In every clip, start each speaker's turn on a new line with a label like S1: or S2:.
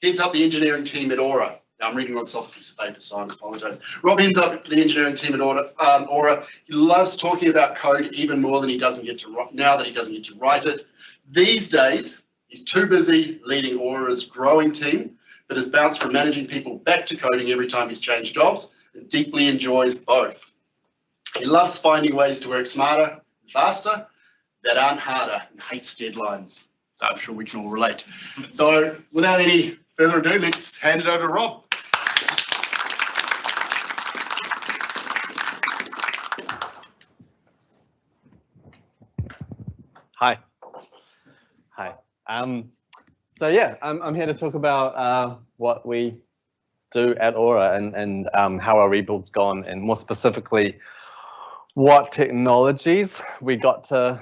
S1: heads up the engineering team at Auror. Now, I'm reading on a soft piece of paper, so I apologise. Rob heads up the engineering team at Auror. He loves talking about code even more than he doesn't get to now that he doesn't get to write it. These days, he's too busy leading Auror's growing team that has bounced from managing people back to coding every time he's changed jobs and deeply enjoys both. He loves finding ways to work smarter and faster that aren't harder and hates deadlines. So I'm sure we can all relate. So without any further ado, let's hand it over to Rob.
S2: Hi. So yeah, I'm here to talk about what we do at Auror and how our rebuild's gone, and more specifically, what technologies we got to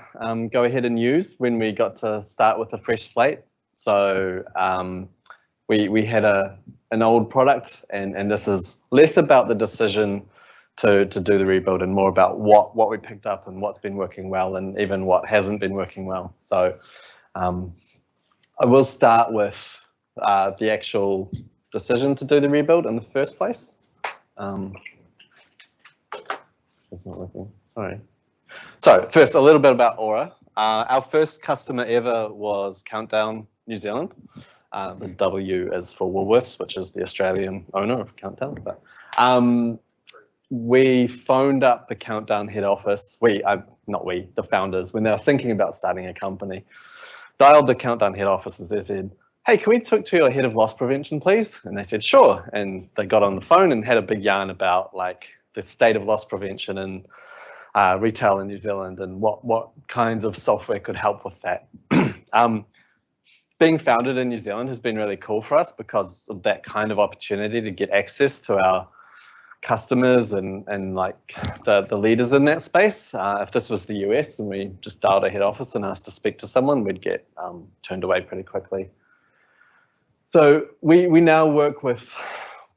S2: go ahead and use when we got to start with a fresh slate. So we had an old product, and this is less about the decision to do the rebuild and more about what we picked up and what's been working well and even what hasn't been working well. So I will start with the actual decision to do the rebuild in the first place. It's not working, sorry. So first, a little bit about Auror. Our first customer ever was Countdown New Zealand. The W is for Woolworths, which is the Australian owner of Countdown. But we phoned up the Countdown head office. The founders, when they were thinking about starting a company, dialed the Countdown head office and they said, "Hey, can we talk to your head of loss prevention, please?" And they said, "Sure." And they got on the phone and had a big yarn about like the state of loss prevention and retail in New Zealand and what kinds of software could help with that. Being founded in New Zealand has been really cool for us because of that kind of opportunity to get access to our customers and like the leaders in that space. If this was the US and we just dialed a head office and asked to speak to someone, we'd get turned away pretty quickly. So we now work with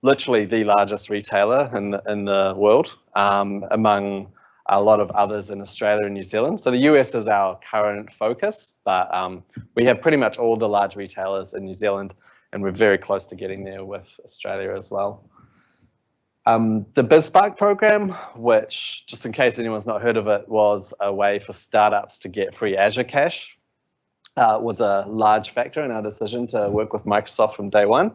S2: literally the largest retailer in the world, among a lot of others in Australia and New Zealand. So the US is our current focus, but we have pretty much all the large retailers in New Zealand, and we're very close to getting there with Australia as well. The BizSpark program, which, just in case anyone's not heard of it, was a way for startups to get free Azure cash, was a large factor in our decision to work with Microsoft from day one.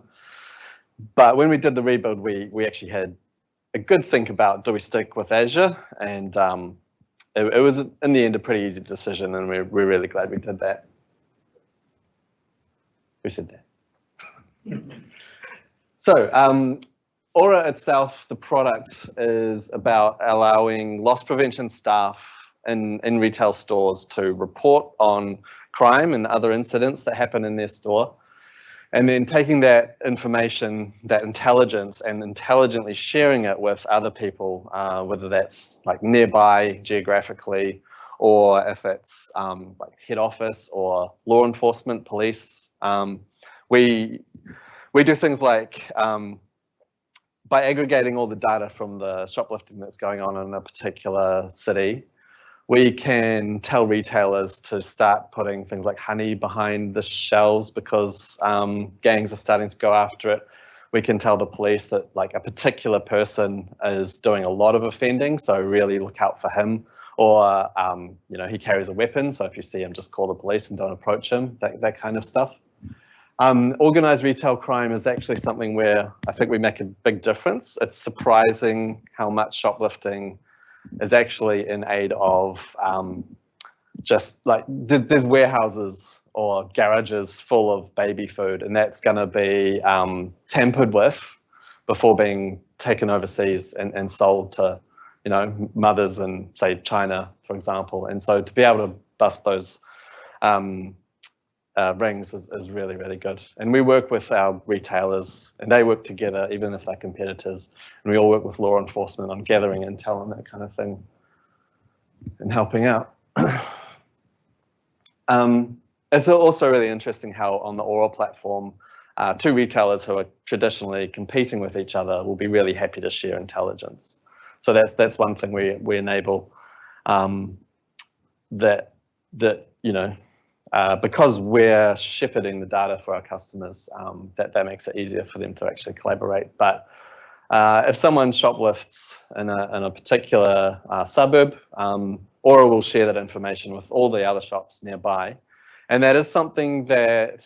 S2: But when we did the rebuild, we actually had a good think about, do we stick with Azure? And it was, in the end, a pretty easy decision, and we're really glad we did that. Who said that? So, Auror itself, the product is about allowing loss prevention staff in retail stores to report on crime and other incidents that happen in their store, and then taking that information, that intelligence, and intelligently sharing it with other people, whether that's like nearby geographically, or if it's like head office or law enforcement, police. We do things like, by aggregating all the data from the shoplifting that's going on in a particular city, we can tell retailers to start putting things like honey behind the shelves because gangs are starting to go after it. We can tell the police that like a particular person is doing a lot of offending, so really look out for him. Or he carries a weapon, so if you see him, just call the police and don't approach him. That kind of stuff. Organized retail crime is actually something where I think we make a big difference. It's surprising how much shoplifting is actually in aid of just like there's warehouses or garages full of baby food, and that's going to be tampered with before being taken overseas and sold to mothers in, say, China, for example. And so to be able to bust those rings is really, really good. And we work with our retailers, and they work together, even if they're competitors. And we all work with law enforcement on gathering intel and that kind of thing and helping out. It's also really interesting how on the Auror platform, two retailers who are traditionally competing with each other will be really happy to share intelligence. So that's one thing we enable, that because we're shepherding the data for our customers, that makes it easier for them to actually collaborate. But if someone shoplifts in a particular suburb, Auror will share that information with all the other shops nearby. And that is something that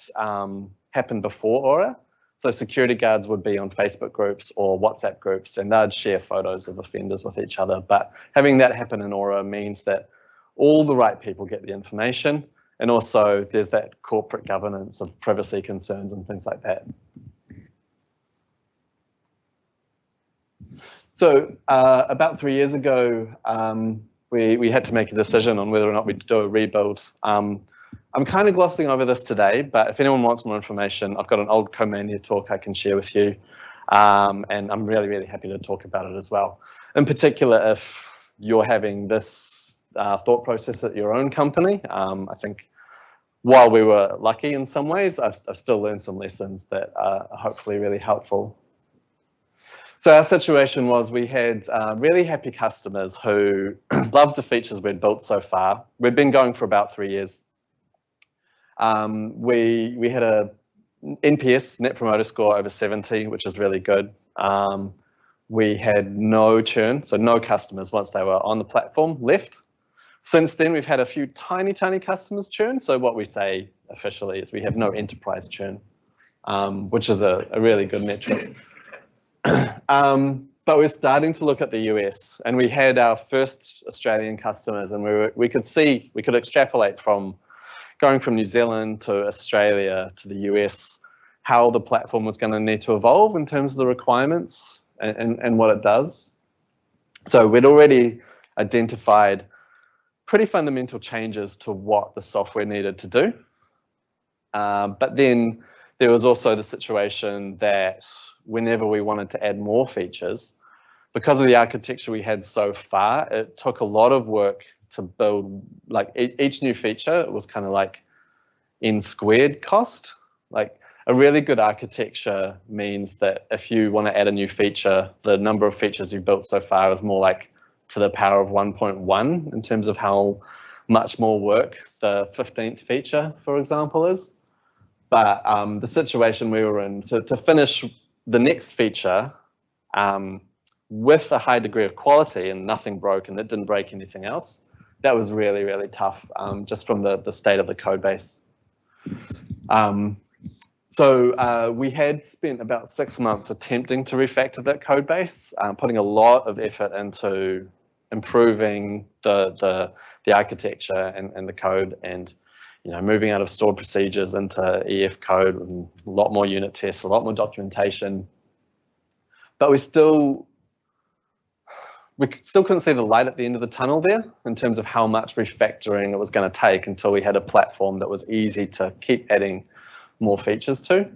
S2: happened before Auror. So security guards would be on Facebook groups or WhatsApp groups, and they'd share photos of offenders with each other. But having that happen in Auror means that all the right people get the information, and also there's that corporate governance of privacy concerns and things like that. So about 3 years ago, we had to make a decision on whether or not we'd do a rebuild. I'm kind of glossing over this today, but if anyone wants more information, I've got an old Comania talk I can share with you. And I'm really, really happy to talk about it as well. In particular, if you're having this thought process at your own company, I think while we were lucky in some ways, I've still learned some lessons that are hopefully really helpful. So our situation was we had really happy customers who loved the features we'd built so far. We'd been going for about 3 years. We had a NPS, Net Promoter Score, over 70, which is really good. We had no churn, so no customers once they were on the platform left. Since then, we've had a few tiny customers churn. So what we say officially is we have no enterprise churn, which is a really good metric. But we're starting to look at the US, and we had our first Australian customers, and we could extrapolate from going from New Zealand to Australia to the US, how the platform was going to need to evolve in terms of the requirements and what it does. So we'd already identified pretty fundamental changes to what the software needed to do. But then there was also the situation that whenever we wanted to add more features, because of the architecture we had so far, it took a lot of work to build. Like each new feature was kind of like n squared cost. Like a really good architecture means that if you want to add a new feature, the number of features you've built so far is more like to the power of 1.1 in terms of how much more work the 15th feature, for example, is. But the situation we were in, to finish the next feature with a high degree of quality and nothing broke and it didn't break anything else, that was really, really tough, just from the state of the code base. So we had spent about 6 months attempting to refactor that code base, putting a lot of effort into improving the architecture and the code, and moving out of stored procedures into EF code, and a lot more unit tests, a lot more documentation. But we still couldn't see the light at the end of the tunnel there in terms of how much refactoring it was going to take until we had a platform that was easy to keep adding more features to.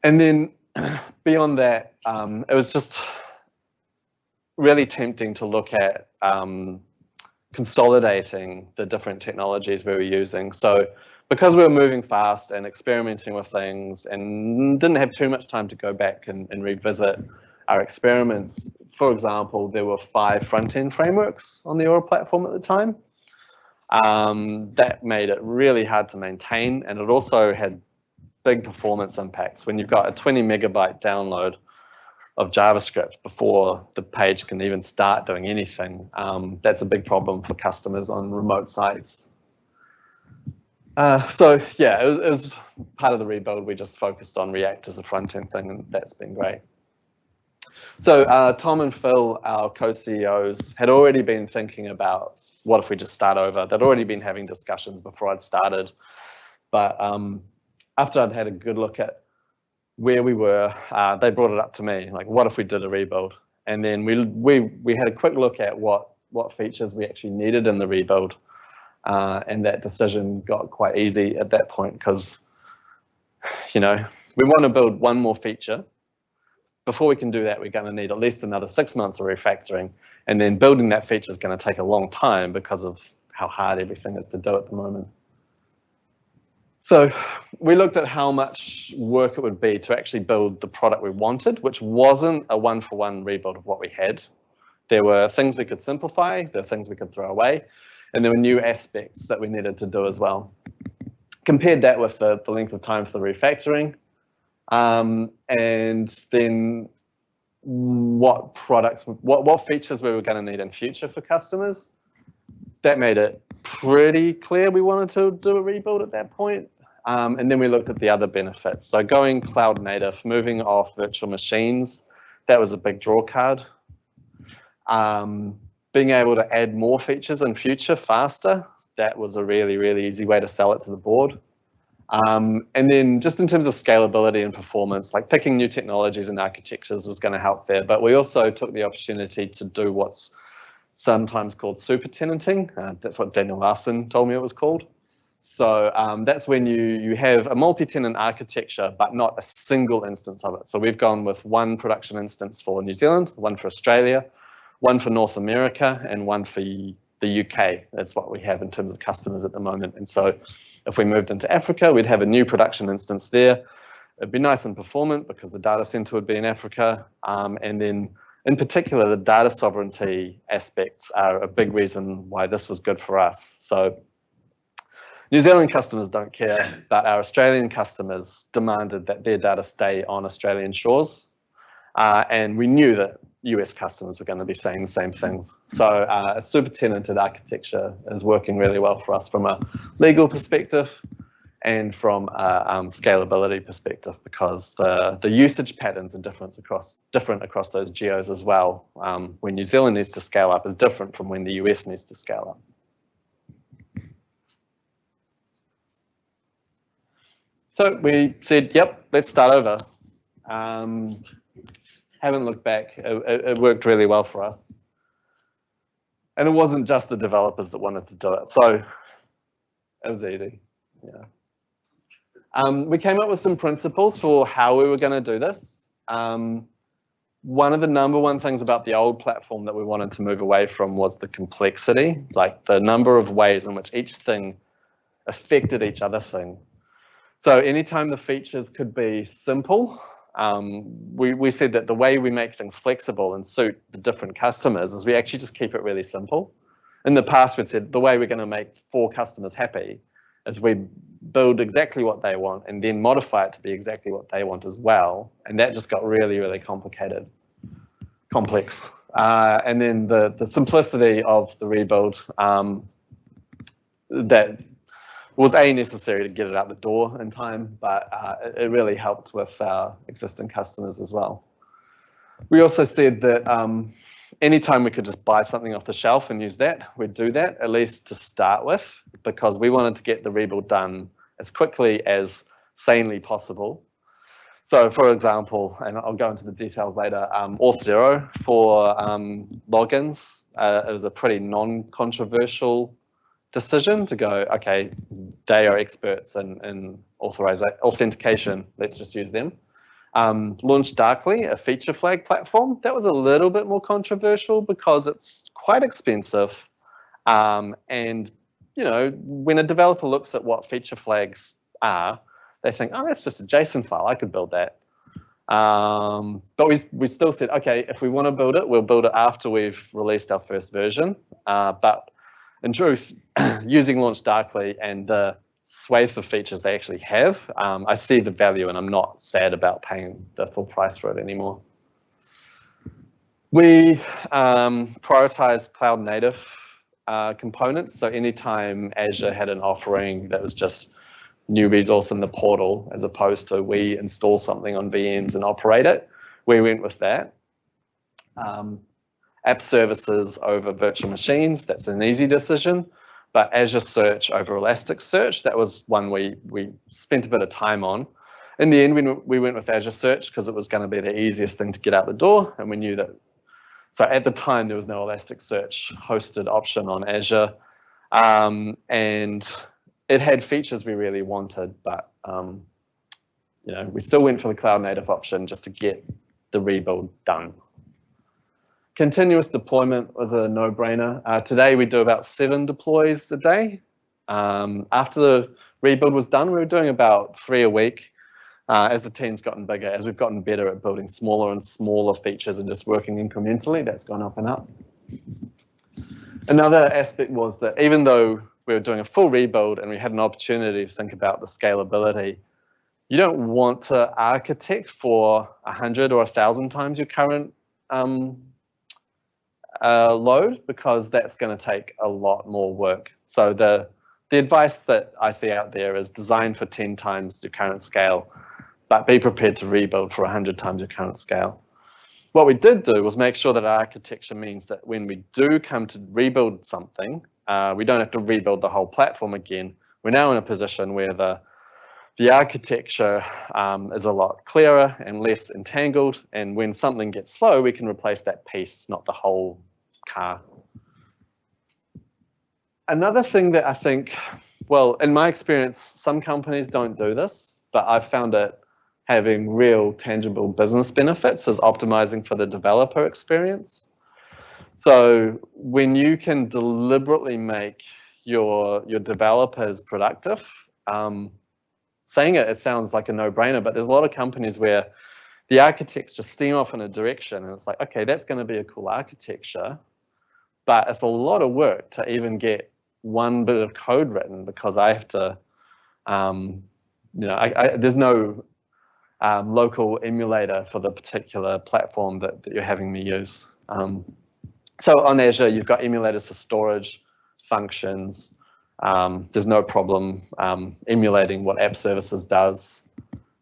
S2: And then beyond that, it was just really tempting to look at consolidating the different technologies we were using. So because we were moving fast and experimenting with things and didn't have too much time to go back and revisit our experiments, for example, there were 5 front-end frameworks on the Auror platform at the time. That made it really hard to maintain, and it also had big performance impacts. When you've got a 20 megabyte download of JavaScript before the page can even start doing anything, that's a big problem for customers on remote sites. So yeah, it was part of the rebuild. We just focused on React as a front-end thing, and that's been great. So Tom and Phil, our co-CEOs, had already been thinking about what if we just start over. They'd already been having discussions before I'd started. But after I'd had a good look at where we were, they brought it up to me, like, what if we did a rebuild? And then we had a quick look at what features we actually needed in the rebuild. And that decision got quite easy at that point, because, we want to build one more feature. Before we can do that, we're going to need at least another 6 months of refactoring. And then building that feature is going to take a long time because of how hard everything is to do at the moment. So we looked at how much work it would be to actually build the product we wanted, which wasn't a one-for-one rebuild of what we had. There were things we could simplify, there were things we could throw away, and there were new aspects that we needed to do as well. Compared that with the length of time for the refactoring, and then what products, what features we were going to need in future for customers. That made it pretty clear we wanted to do a rebuild at that point. And then we looked at the other benefits. So going cloud native, moving off virtual machines, that was a big draw card. Being able to add more features in future faster, that was a really, really easy way to sell it to the board. And then just in terms of scalability and performance, like picking new technologies and architectures was going to help there. But we also took the opportunity to do what's sometimes called super tenanting. That's what Daniel Larson told me it was called. So that's when you have a multi-tenant architecture, but not a single instance of it. So we've gone with one production instance for New Zealand, one for Australia, one for North America, and one for the UK. That's what we have in terms of customers at the moment. And so if we moved into Africa, we'd have a new production instance there. It'd be nice and performant because the data center would be in Africa. And then in particular, the data sovereignty aspects are a big reason why this was good for us. So New Zealand customers don't care, but our Australian customers demanded that their data stay on Australian shores. And we knew that US customers were going to be saying the same things. So a super tenanted architecture is working really well for us from a legal perspective and from a scalability perspective, because the usage patterns are different across those geos as well. When New Zealand needs to scale up is different from when the US needs to scale up. So we said, yep, let's start over. Haven't looked back. It worked really well for us. And it wasn't just the developers that wanted to do it. So it was easy, yeah. We came up with some principles for how we were going to do this. One of the number one things about the old platform that we wanted to move away from was the complexity, like the number of ways in which each thing affected each other thing. So anytime the features could be simple, we said that the way we make things flexible and suit the different customers is we actually just keep it really simple. In the past, we'd said the way we're going to make 4 customers happy is we build exactly what they want and then modify it to be exactly what they want as well. And that just got really, really complex. And then the simplicity of the rebuild, that was necessary to get it out the door in time, but it really helped with our existing customers as well. We also said that anytime we could just buy something off the shelf and use that, we'd do that, at least to start with, because we wanted to get the rebuild done as quickly as sanely possible. So for example, and I'll go into the details later, Auth0 for logins, it was a pretty non-controversial decision to go, okay, they are experts in authentication, let's just use them. Launched Darkly, a feature flag platform. That was a little bit more controversial because it's quite expensive. And, you know, when a developer looks at what feature flags are, they think, oh, that's just a JSON file, I could build that. But we still said, okay, if we want to build it, we'll build it after we've released our first version. But in truth, using Launch Darkly and the swathe of features they actually have, I see the value and I'm not sad about paying the full price for it anymore. We prioritized cloud native components. So anytime Azure had an offering that was just new resource in the portal, as opposed to we install something on VMs and operate it, we went with that. App services over virtual machines, that's an easy decision. But Azure Search over Elasticsearch, that was one we spent a bit of time on. In the end, we went with Azure Search because it was going to be the easiest thing to get out the door, and we knew that. So at the time, there was no Elasticsearch hosted option on Azure, and it had features we really wanted, but you know, we still went for the cloud native option just to get the rebuild done. Continuous deployment was a no-brainer. Today we do about 7 deploys a day. After the rebuild was done, we were doing about 3 a week. As the team's gotten bigger, as we've gotten better at building smaller and smaller features and just working incrementally, that's gone up and up. Another aspect was that even though we were doing a full rebuild and we had an opportunity to think about the scalability, you don't want to architect for 100 or 1,000 times your current load, because that's going to take a lot more work. So the advice that I see out there is design for 10 times your current scale, but be prepared to rebuild for 100 times your current scale. What we did do was make sure that our architecture means that when we do come to rebuild something, we don't have to rebuild the whole platform again. We're now in a position where the architecture is a lot clearer and less entangled, and when something gets slow, we can replace that piece, not the whole car. Another thing that I think, well, in my experience, some companies don't do this, but I've found it having real tangible business benefits is optimizing for the developer experience. So when you can deliberately make your developers productive, saying it sounds like a no-brainer, but there's a lot of companies where the architects just steam off in a direction and it's like, okay, that's going to be a cool architecture, but it's a lot of work to even get one bit of code written, because I have to, there's no local emulator for the particular platform that you're having me use. So on Azure, you've got emulators for storage, functions. There's no problem emulating what app services does.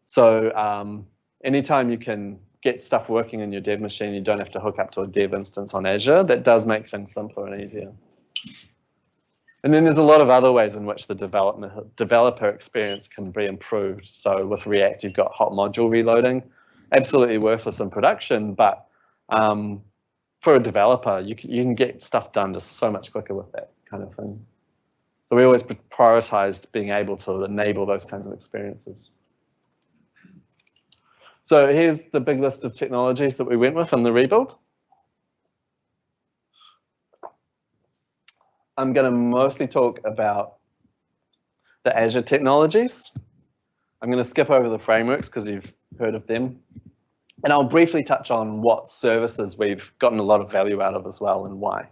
S2: So anytime you can get stuff working in your dev machine, you don't have to hook up to a dev instance on Azure. That does make things simpler and easier. And then there's a lot of other ways in which the developer experience can be improved. So with React, you've got hot module reloading, absolutely worthless in production, but for a developer, you can get stuff done just so much quicker with that kind of thing. So we always prioritized being able to enable those kinds of experiences. So here's the big list of technologies that we went with in the rebuild. I'm going to mostly talk about the Azure technologies. I'm going to skip over the frameworks because you've heard of them. And I'll briefly touch on what services we've gotten a lot of value out of as well and why.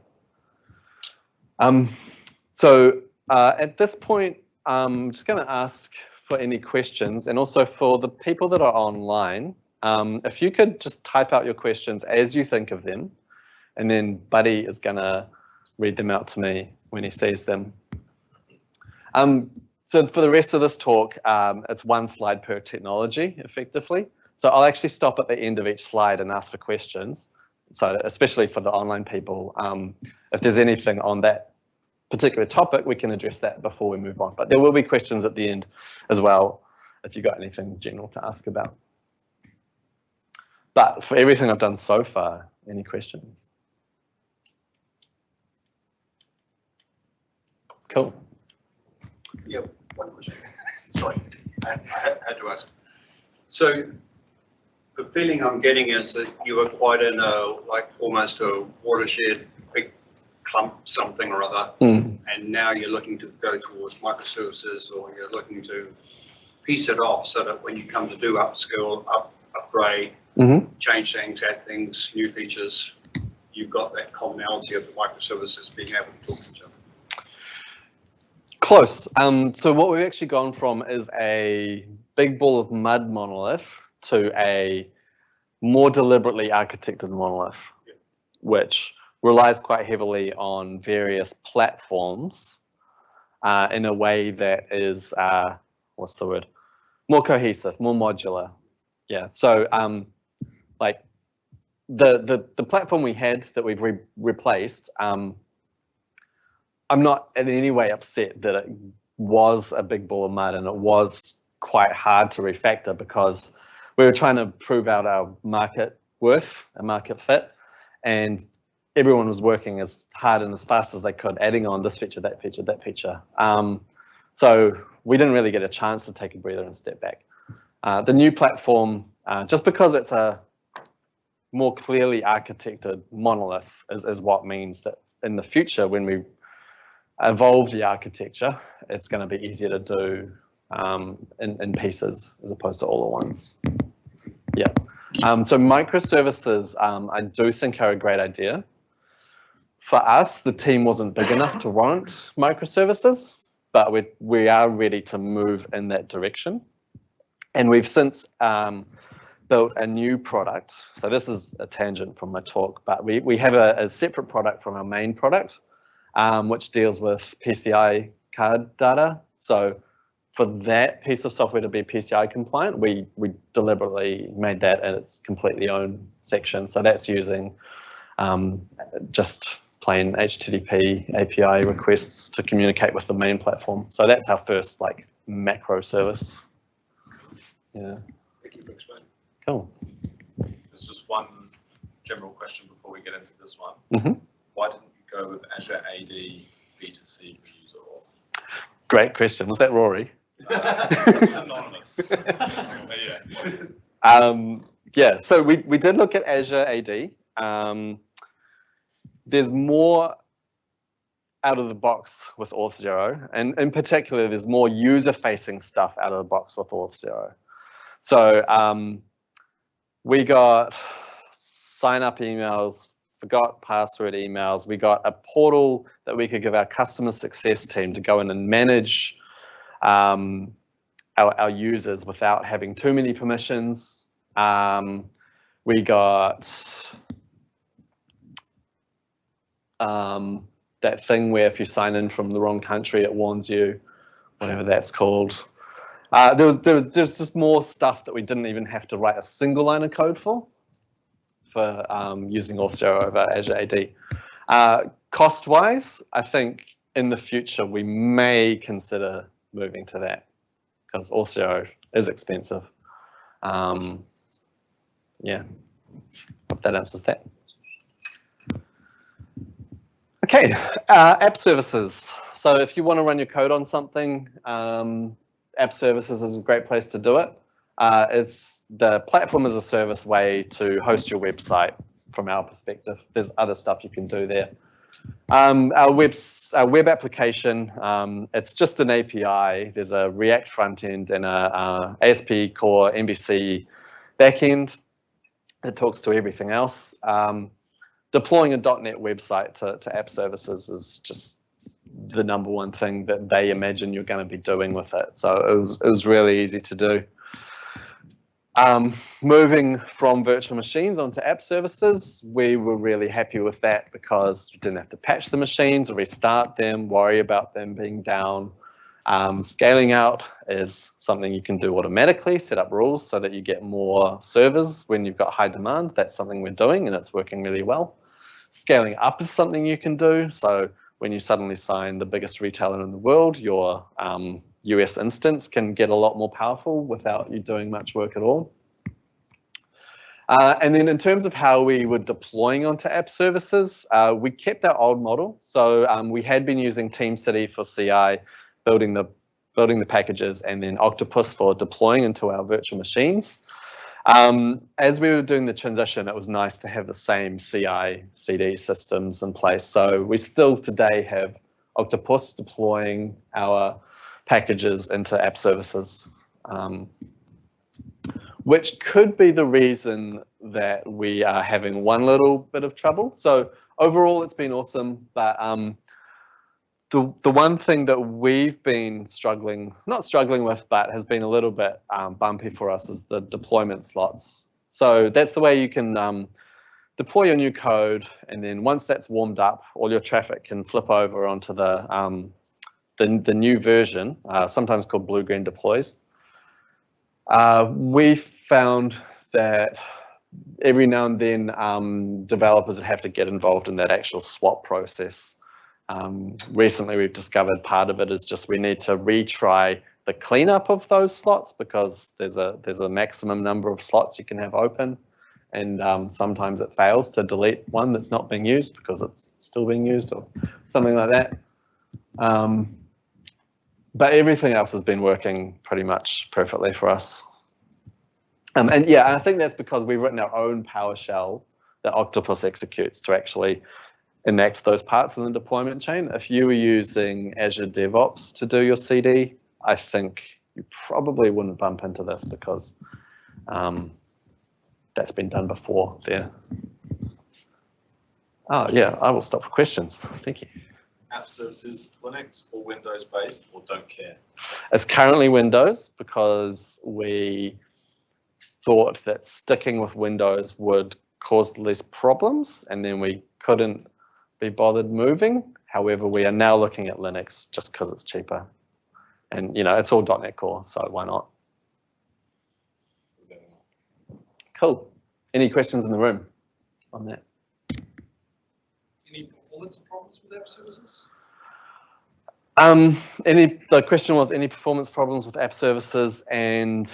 S2: At this point, I'm just going to ask for any questions, and also for the people that are online, if you could just type out your questions as you think of them, and then Buddy is going to read them out to me when he sees them. So for the rest of this talk, it's one slide per technology, effectively. So I'll actually stop at the end of each slide and ask for questions. So especially for the online people, if there's anything on that particular topic, we can address that before we move on. But there will be questions at the end as well, if you've got anything general to ask about. But for everything I've done so far, any questions? Cool.
S3: Yeah, one question. Sorry, I had to ask. So the feeling I'm getting is that you were quite in a, like almost a watershed, big clump something or other, and now you're looking to go towards microservices, or you're looking to piece it off so that when you come to do upskill, upgrade, change things, add things, new features, you've got that commonality of the microservices being able to talk to each other.
S2: Close. So what we've actually gone from is a big ball of mud monolith to a more deliberately architected monolith, which relies quite heavily on various platforms in a way that is, what's the word? More cohesive, more modular. Yeah. So like the platform we had that we've replaced, I'm not in any way upset that it was a big ball of mud and it was quite hard to refactor, because we were trying to prove out our market worth and market fit, and everyone was working as hard and as fast as they could, adding on this feature, that feature, that feature. So we didn't really get a chance to take a breather and step back. The new platform, just because it's a more clearly architected monolith, is what means that in the future, when we evolve the architecture, it's going to be easier to do in pieces as opposed to all at once. Yeah. So microservices, I do think are a great idea, For us, the team wasn't big enough to warrant microservices, but we are ready to move in that direction. And we've since built a new product. So this is a tangent from my talk, but we have a separate product from our main product, which deals with PCI card data. So for that piece of software to be PCI compliant, we deliberately made that its completely own section. So that's using just plain HTTP API requests to communicate with the main platform. So that's our first like macro service. Yeah.
S4: Thank you for explaining.
S2: Cool.
S4: There's just one general question before we get into this one.
S2: Mm-hmm.
S4: Why didn't you go with Azure AD B2C user auth?
S2: Great question. Was that Rory?
S4: It's anonymous.
S2: Yeah, so we did look at Azure AD. There's more out of the box with Auth0, and in particular, there's more user-facing stuff out of the box with Auth0. So we got sign-up emails, forgot password emails. We got a portal that we could give our customer success team to go in and manage our users without having too many permissions. We got that thing where if you sign in from the wrong country, it warns you, whatever that's called. There was just more stuff that we didn't even have to write a single line of code for using Auth0 over Azure AD. Cost-wise, I think in the future we may consider moving to that because Auth0 is expensive. Yeah, hope that answers that. Okay, app services. So if you want to run your code on something, app services is a great place to do it. It's the platform as a service way to host your website from our perspective. There's other stuff you can do there. Our web application, it's just an API. There's a React front end and a ASP core MVC backend. It talks to everything else. Deploying a .NET website to app services is just the #1 thing that they imagine you're going to be doing with it. So it was really easy to do. Moving from virtual machines onto app services, we were really happy with that because we didn't have to patch the machines or restart them, worry about them being down. Scaling out is something you can do automatically, set up rules so that you get more servers when you've got high demand. That's something we're doing and it's working really well. Scaling up is something you can do. So when you suddenly sign the biggest retailer in the world, your US instance can get a lot more powerful without you doing much work at all. And then in terms of how we were deploying onto app services, we kept our old model. So we had been using TeamCity for CI, building the packages, and then Octopus for deploying into our virtual machines. As we were doing the transition, it was nice to have the same CI/CD systems in place. So we still today have Octopus deploying our packages into app services, which could be the reason that we are having one little bit of trouble. So overall, it's been awesome, but the one thing that we've been not struggling with, but has been a little bit bumpy for us is the deployment slots. So that's the way you can deploy your new code, and then once that's warmed up, all your traffic can flip over onto the new version, sometimes called blue-green deploys. We found that every now and then developers would have to get involved in that actual swap process. Recently, we've discovered part of it is just we need to retry the cleanup of those slots because there's a maximum number of slots you can have open, and sometimes it fails to delete one that's not being used because it's still being used or something like that. But everything else has been working pretty much perfectly for us. And yeah, I think that's because we've written our own PowerShell that Octopus executes to actually enact those parts in the deployment chain. If you were using Azure DevOps to do your CD, I think you probably wouldn't bump into this because that's been done before there. Oh yeah, I will stop for questions. Thank you.
S4: App services, Linux or Windows based, or don't care?
S2: It's currently Windows because we thought that sticking with Windows would cause less problems, and then we couldn't be bothered moving. However, we are now looking at Linux just because it's cheaper. And you know, it's all .NET Core, so why not? Cool. Any questions in the room on that?
S5: Any performance problems with app services?
S2: The question was any performance problems with app services, and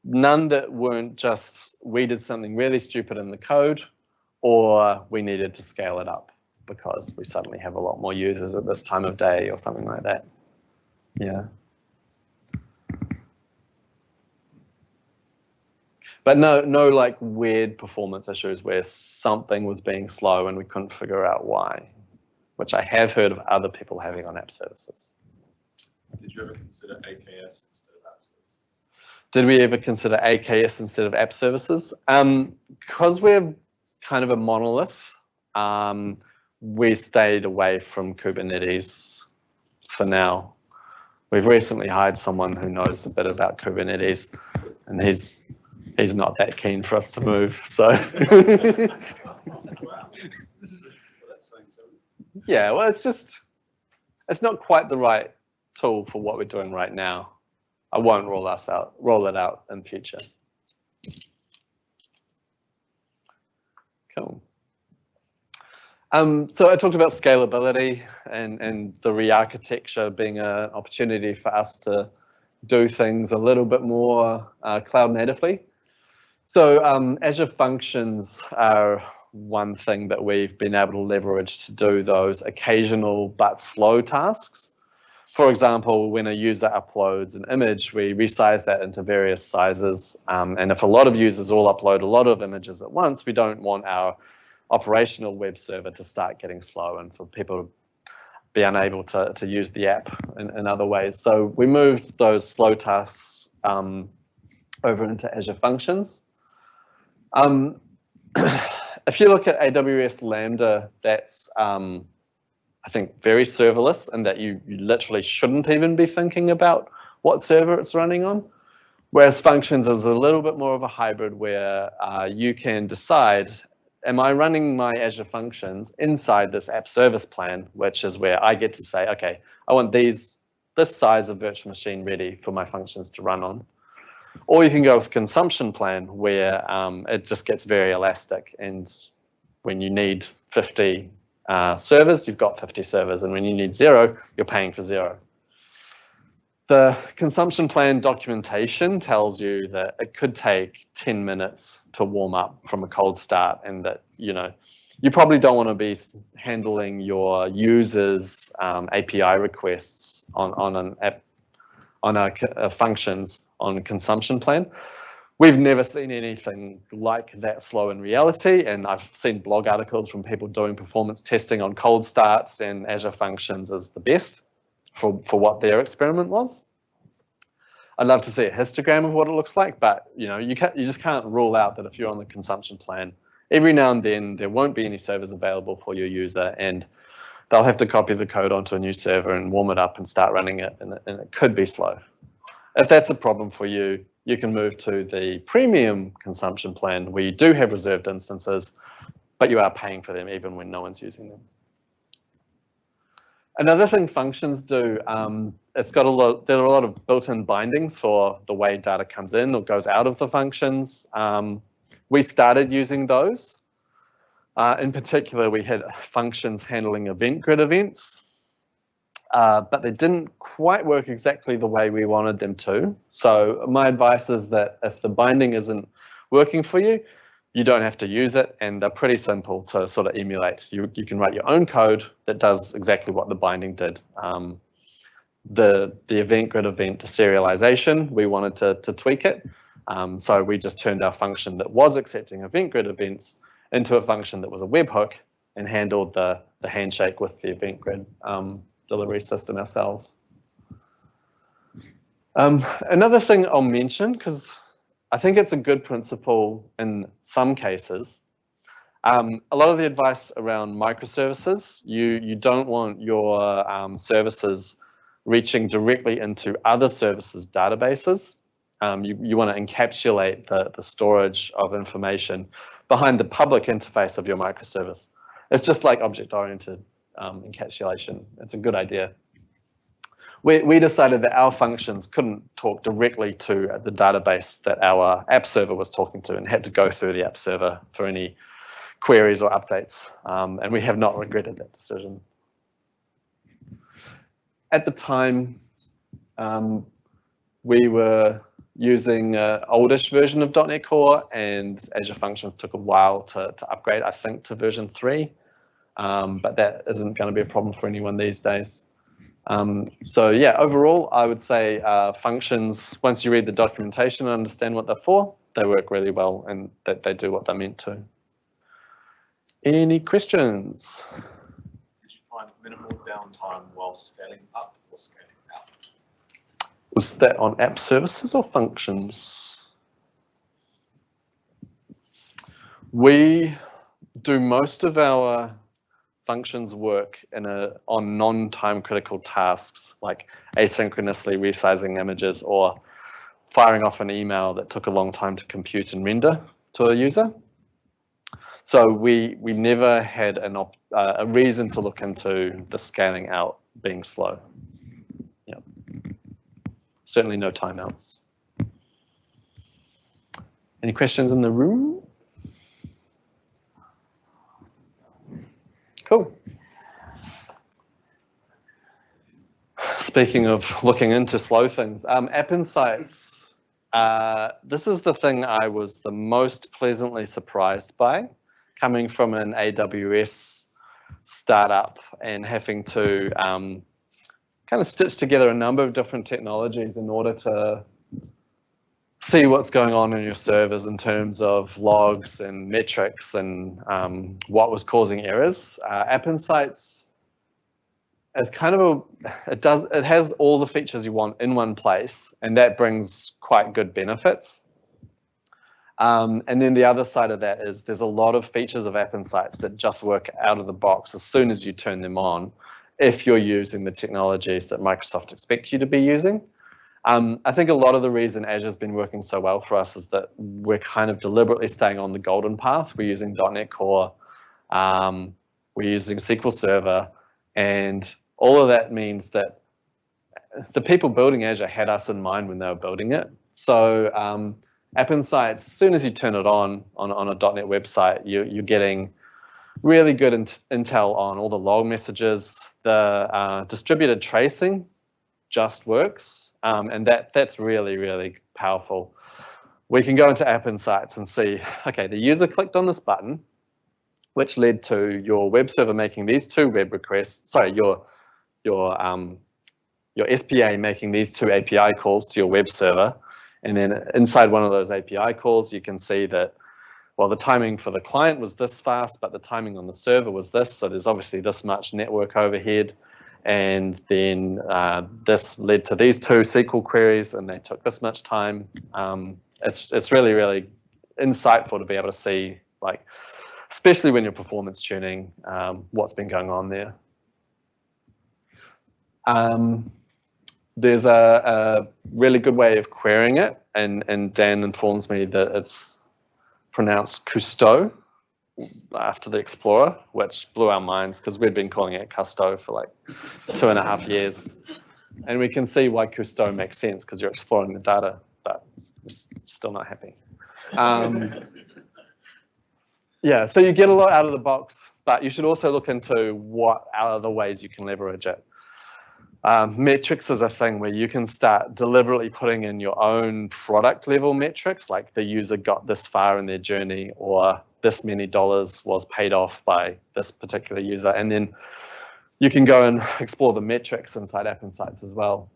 S2: none that weren't just we did something really stupid in the code or we needed to scale it up because we suddenly have a lot more users at this time of day or something like that. Yeah. But no like weird performance issues where something was being slow and we couldn't figure out why, which I have heard of other people having on app services.
S4: Did you ever consider AKS instead of app services?
S2: Did we ever consider AKS instead of app services? Because we're kind of a monolith, we stayed away from Kubernetes for now. We've recently hired someone who knows a bit about Kubernetes, and he's not that keen for us to move. So yeah, well, it's not quite the right tool for what we're doing right now. I won't roll it out in future. Cool. So I talked about scalability and the re-architecture being an opportunity for us to do things a little bit more cloud natively. So Azure Functions are one thing that we've been able to leverage to do those occasional but slow tasks. For example, when a user uploads an image, we resize that into various sizes. And if a lot of users all upload a lot of images at once, we don't want our operational web server to start getting slow and for people to be unable to use the app in other ways. So we moved those slow tasks over into Azure Functions. If you look at AWS Lambda, that's I think very serverless, and that you literally shouldn't even be thinking about what server it's running on. Whereas Functions is a little bit more of a hybrid where you can decide, am I running my Azure Functions inside this app service plan, which is where I get to say, okay, I want this size of virtual machine ready for my functions to run on. Or you can go with consumption plan where it just gets very elastic, and when you need 50 servers, you've got 50 servers, and when you need 0, you're paying for 0. The consumption plan documentation tells you that it could take 10 minutes to warm up from a cold start, and that you probably don't want to be handling your users' API requests on a functions on a consumption plan. We've never seen anything like that slow in reality, and I've seen blog articles from people doing performance testing on cold starts, and Azure Functions is the best for what their experiment was. I'd love to see a histogram of what it looks like, but you just can't rule out that if you're on the consumption plan, every now and then there won't be any servers available for your user, and they'll have to copy the code onto a new server and warm it up and start running it, and it could be slow. If that's a problem for you, you can move to the premium consumption plan where you do have reserved instances, but you are paying for them even when no one's using them. Another thing Functions do, there are a lot of built-in bindings for the way data comes in or goes out of the functions. We started using those. In particular, we had functions handling event grid events, but they didn't quite work exactly the way we wanted them to. So my advice is that if the binding isn't working for you, you don't have to use it, and they're pretty simple to sort of emulate. You can write your own code that does exactly what the binding did. The event grid event serialization, we wanted to tweak it. So we just turned our function that was accepting event grid events into a function that was a webhook and handled the handshake with the event grid delivery system ourselves. Another thing I'll mention, because I think it's a good principle in some cases, A lot of the advice around microservices, you don't want your services reaching directly into other services' databases. You want to encapsulate the storage of information behind the public interface of your microservice. It's just like object-oriented encapsulation. It's a good idea. We decided that our functions couldn't talk directly to the database that our app server was talking to and had to go through the app server for any queries or updates. And we have not regretted that decision. At the time, we were using an oldish version of .NET Core, and Azure Functions took a while to upgrade, I think, to version 3. But that isn't going to be a problem for anyone these days. So yeah, overall, I would say functions, once you read the documentation and understand what they're for, they work really well and that they do what they're meant to. Any questions?
S4: Did you find minimal downtime while scaling up or scaling out?
S2: Was that on app services or functions? We do most of our functions work on non-time critical tasks, like asynchronously resizing images or firing off an email that took a long time to compute and render to a user. So we never had a reason to look into the scaling out being slow. Yeah, certainly no timeouts. Any questions in the room? Cool. Speaking of looking into slow things, App Insights, this is the thing I was the most pleasantly surprised by, coming from an AWS startup and having to kind of stitch together a number of different technologies in order to see what's going on in your servers in terms of logs and metrics and what was causing errors. App Insights is kind of it has all the features you want in one place, and that brings quite good benefits. And then the other side of that is there's a lot of features of App Insights that just work out of the box as soon as you turn them on, if you're using the technologies that Microsoft expects you to be using. I think a lot of the reason Azure's been working so well for us is that we're kind of deliberately staying on the golden path. We're using .NET Core, we're using SQL Server, and all of that means that the people building Azure had us in mind when they were building it. So App Insights, as soon as you turn it on a .NET website, you're getting really good intel on all the log messages. The distributed tracing just works, and that's really, really powerful. We can go into App Insights and see, okay, the user clicked on this button, which led to your web server making these two web requests. Sorry, your SPA making these two API calls to your web server. And then inside one of those API calls, you can see that, well, the timing for the client was this fast, but the timing on the server was this. So there's obviously this much network overhead. And then this led to these two SQL queries, and they took this much time. It's really, really insightful to be able to see, like, especially when you're performance tuning, what's been going on there. There's a really good way of querying it, and Dan informs me that it's pronounced Cousteau after the Explorer, which blew our minds because we'd been calling it Cousteau for like 2.5 years. And we can see why Cousteau makes sense because you're exploring the data, but we're still not happy. Yeah, so you get a lot out of the box, but you should also look into what other ways you can leverage it. Metrics is a thing where you can start deliberately putting in your own product level metrics, like the user got this far in their journey, or this many dollars was paid off by this particular user. And then you can go and explore the metrics inside App Insights as well.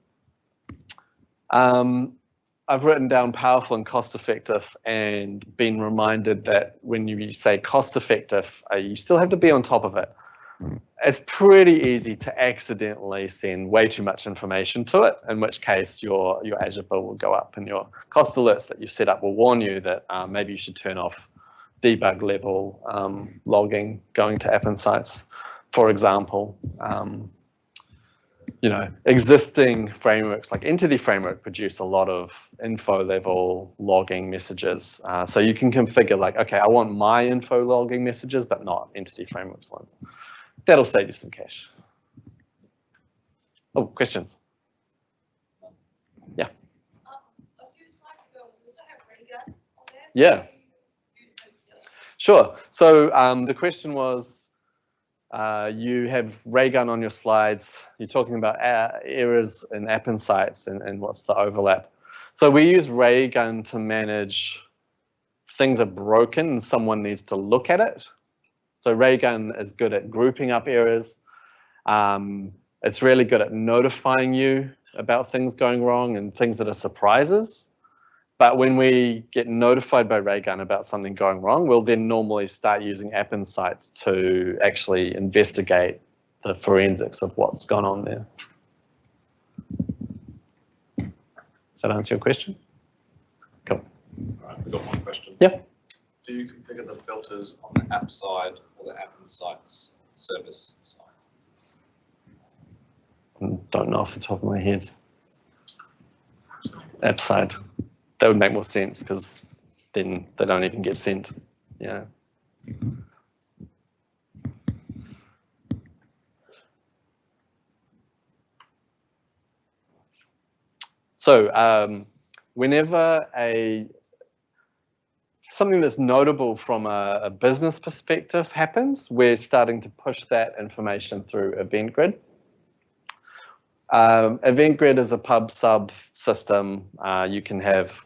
S2: I've written down powerful and cost effective and been reminded that when you say cost effective, you still have to be on top of it. It's pretty easy to accidentally send way too much information to it, in which case your Azure bill will go up and your cost alerts that you've set up will warn you that maybe you should turn off debug level logging going to app insights, for example. You know, existing frameworks like Entity Framework produce a lot of info level logging messages. So you can configure like, okay, I want my info logging messages, but not Entity Framework's ones. That'll save you some cash. Oh, questions? Yeah.
S6: A few slides ago, we also have Raygun on there. So
S2: Yeah.
S6: use them here.
S2: Sure. So the question was, you have Raygun on your slides. You're talking about errors in app insights and what's the overlap. So we use Raygun to manage things are broken and someone needs to look at it. So Raygun is good at grouping up errors. It's really good at notifying you about things going wrong and things that are surprises. But when we get notified by Raygun about something going wrong, we'll then normally start using App Insights to actually investigate the forensics of what's gone on there. Does that answer your question? Cool.
S4: Right, we've got one question.
S2: Yep.
S4: Do you configure the filters on the app side or the app insights service side?
S2: Don't know off the top of my head. App side. That would make more sense because then they don't even get sent. Yeah. So whenever something that's notable from a business perspective happens, we're starting to push that information through Event Grid. Event Grid is a pub sub system. You can have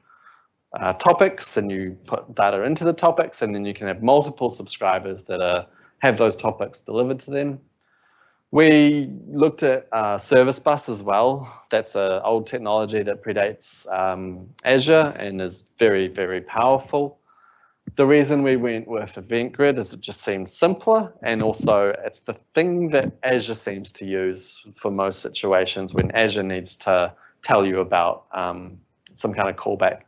S2: topics, and you put data into the topics, and then you can have multiple subscribers that have those topics delivered to them. We looked at Service Bus as well. That's an old technology that predates Azure and is very, very powerful. The reason we went with Event Grid is it just seemed simpler, and also it's the thing that Azure seems to use for most situations when Azure needs to tell you about some kind of callback.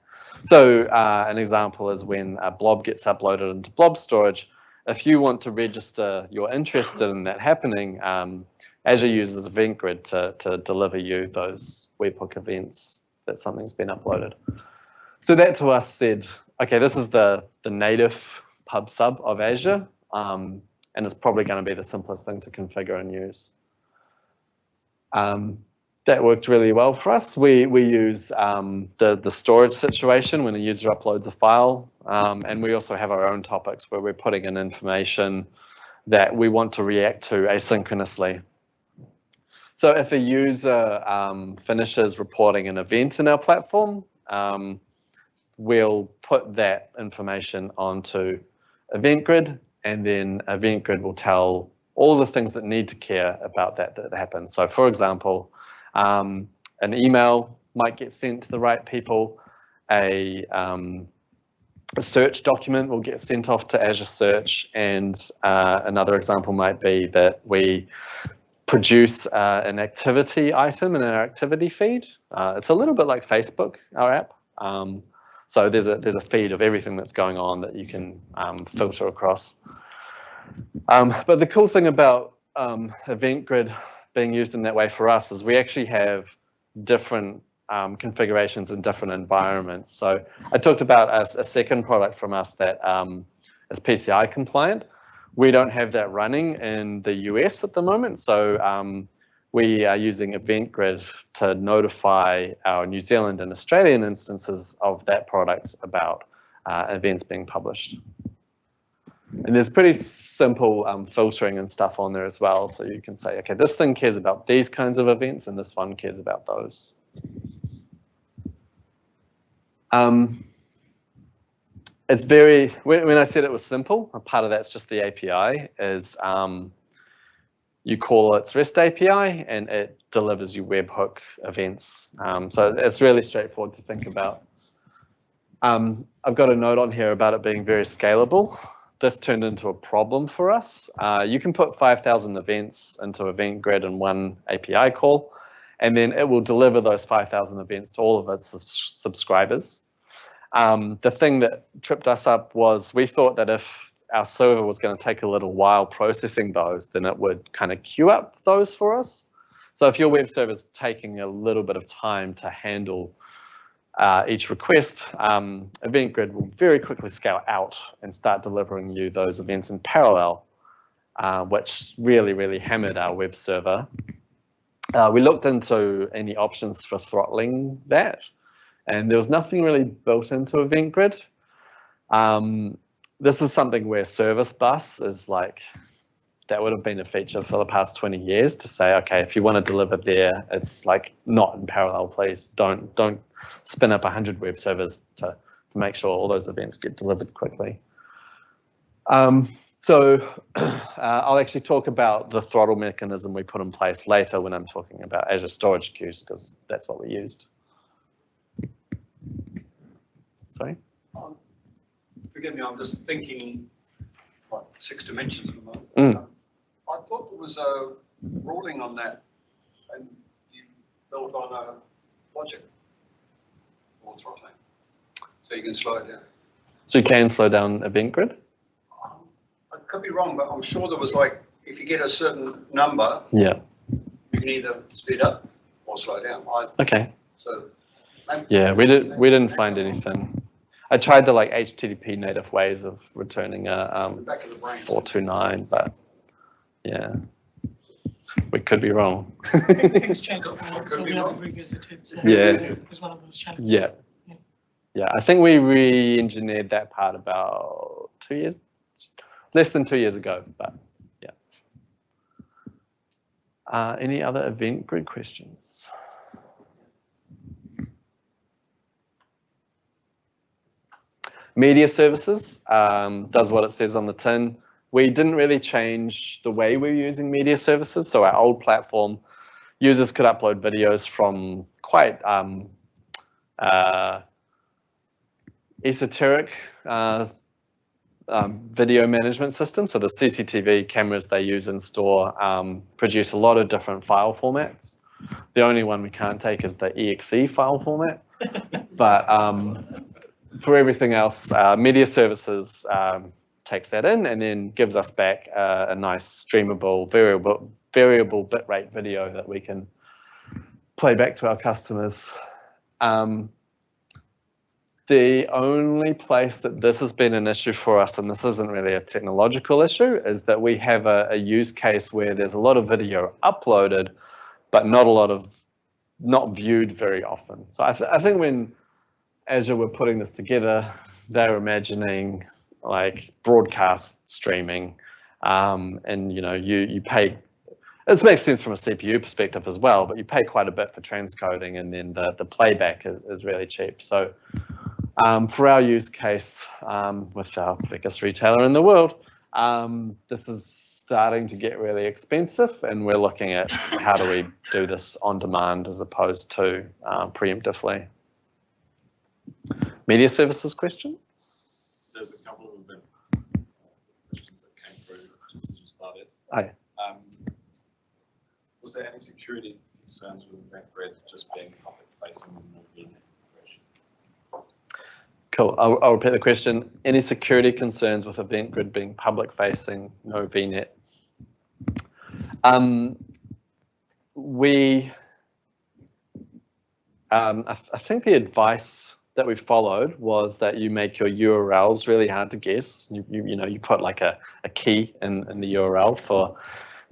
S2: So an example is when a blob gets uploaded into Blob Storage. If you want to register you're interested in that happening, Azure uses Event Grid to deliver you those webhook events that something's been uploaded. So that to us said, okay, this is the native pub sub of Azure, and it's probably going to be the simplest thing to configure and use. That worked really well for us. We use the storage situation when a user uploads a file, and we also have our own topics where we're putting in information that we want to react to asynchronously. So if a user finishes reporting an event in our platform, we'll put that information onto Event Grid, and then Event Grid will tell all the things that need to care about that happens. So for example, an email might get sent to the right people, a search document will get sent off to Azure Search, and another example might be that we produce an activity item in our activity feed. It's a little bit like Facebook, our app. So there's a feed of everything that's going on that you can filter across. But the cool thing about Event Grid being used in that way for us is we actually have different configurations in different environments. So I talked about a second product from us that is PCI compliant. We don't have that running in the US at the moment. So we are using Event Grid to notify our New Zealand and Australian instances of that product about events being published. And there's pretty simple filtering and stuff on there as well. So you can say, okay, this thing cares about these kinds of events and this one cares about those. It's very, when I said it was simple, a part of that's just the API is you call its REST API and it delivers you webhook events. So it's really straightforward to think about. I've got a note on here about it being very scalable. This turned into a problem for us. You can put 5,000 events into Event Grid in one API call, and then it will deliver those 5,000 events to all of its subscribers. The thing that tripped us up was we thought that if our server was going to take a little while processing those, then it would kind of queue up those for us. So if your web server is taking a little bit of time to handle each request, Event Grid will very quickly scale out and start delivering you those events in parallel, which really hammered our web server. We looked into any options for throttling that, and there was nothing really built into Event Grid. This is something where Service Bus is like, that would have been a feature for the past 20 years to say, okay, if you want to deliver there, it's like not in parallel, please. Don't spin up 100 web servers to make sure all those events get delivered quickly. So I'll actually talk about the throttle mechanism we put in place later when I'm talking about Azure Storage Queues, because that's what we used. Sorry?
S3: Forgive me, I'm just thinking like 6 dimensions at the moment.
S2: Mm.
S3: I thought there was a ruling on that, and you built on a logic or throttling, so you can slow it down.
S2: So you can slow down Event Grid?
S3: I could be wrong, but I'm sure there was like, if you get a certain number,
S2: Yeah.
S3: you can either speed up or slow down.
S2: Okay.
S3: So
S2: Yeah, we didn't find anything. I tried the like HTTP native ways of returning a
S3: back of the brain.
S2: 429, but yeah, we could be wrong.
S7: Things change a
S3: I
S7: lot,
S3: could
S7: so
S3: be
S7: we
S3: wrong.
S7: haven't revisited. So
S2: Yeah.
S7: it's one of those challenges.
S2: Yeah. Yeah, I think we re-engineered that part about 2 years, less than 2 years ago, but yeah. Any other Event Grid questions? Media services does what it says on the tin. We didn't really change the way we were using media services. So our old platform, users could upload videos from quite esoteric video management systems. So the CCTV cameras they use in store produce a lot of different file formats. The only one we can't take is the exe file format. But for everything else, media services takes that in and then gives us back a nice streamable variable bitrate video that we can play back to our customers. The only place that this has been an issue for us, and this isn't really a technological issue, is that we have a use case where there's a lot of video uploaded, but not viewed very often. So I think when Azure were putting this together, they were imagining like broadcast streaming, and you pay. This makes sense from a CPU perspective as well, but you pay quite a bit for transcoding, and then the playback is really cheap. So for our use case with our biggest retailer in the world, this is starting to get really expensive, and we're looking at how do we do this on demand as opposed to preemptively. Media services question?
S4: There's a couple of event questions that came through just as you started.
S2: Hi.
S4: Was there any security concerns with Event Grid just being public facing and not being integration?
S2: Cool. I'll repeat the question. Any security concerns with Event Grid being public facing, no VNet? I think the advice that we followed was that you make your URLs really hard to guess. You put like a key in the URL for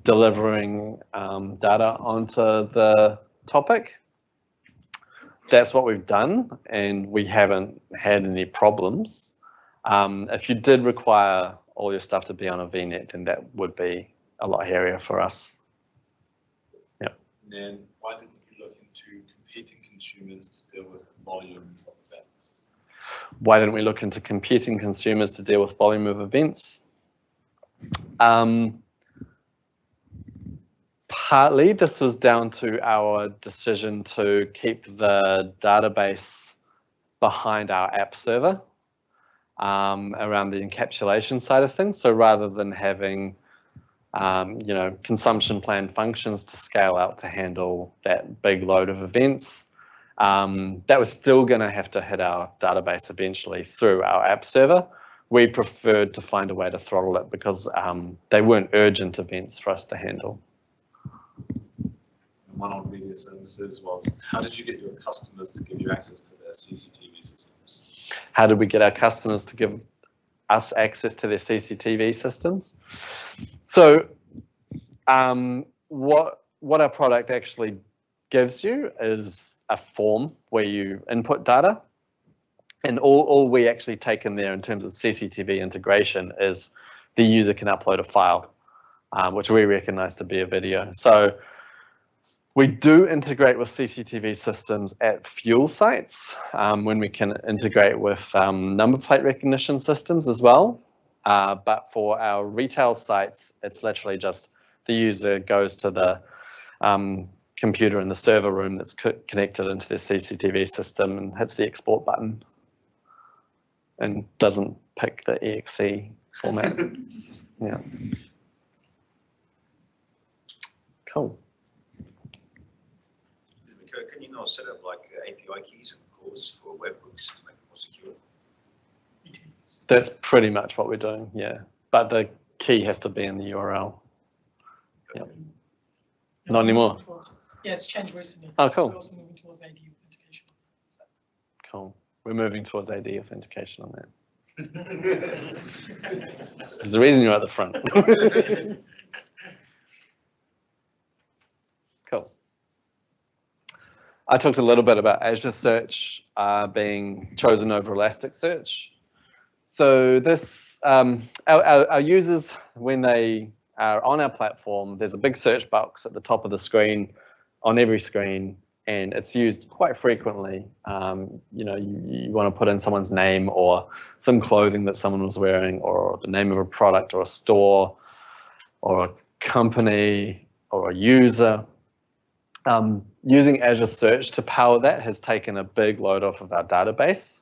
S2: delivering data onto the topic. That's what we've done, and we haven't had any problems. If you did require all your stuff to be on a VNet, then that would be a lot hairier for us. Yeah.
S4: And then why didn't you look into competing consumers to deal with volume of events?
S2: Why didn't we look into competing consumers to deal with volume of events? Partly this was down to our decision to keep the database behind our app server around the encapsulation side of things. So rather than having consumption plan functions to scale out to handle that big load of events, That was still going to have to hit our database eventually through our app server. We preferred to find a way to throttle it because they weren't urgent events for us to handle.
S4: One on media services was, how did you get your customers to give you access to their CCTV systems?
S2: How did we get our customers to give us access to their CCTV systems? So what our product actually gives you is a form where you input data, and all we actually take in there in terms of CCTV integration is the user can upload a file, which we recognize to be a video. So we do integrate with CCTV systems at fuel sites when we can integrate with number plate recognition systems as well. But for our retail sites, it's literally just the user goes to the computer in the server room that's connected into the CCTV system and hits the export button and doesn't pick the exe format. Yeah. Cool.
S3: Can you not set up like API keys and calls for webhooks to make them more secure?
S2: That's pretty much what we're doing, yeah. But the key has to be in the URL. Yeah. Not anymore.
S7: Yeah, it's changed recently.
S2: Oh, cool.
S7: We're also moving towards AD authentication.
S2: Cool. We're moving towards AD authentication on that. There's a reason you're at the front. Cool. I talked a little bit about Azure Search being chosen over Elasticsearch. So this, our users, when they are on our platform, there's a big search box at the top of the screen, on every screen, and it's used quite frequently. You know, you want to put in someone's name or some clothing that someone was wearing, or the name of a product or a store or a company or a user. Using Azure Search to power that has taken a big load off of our database.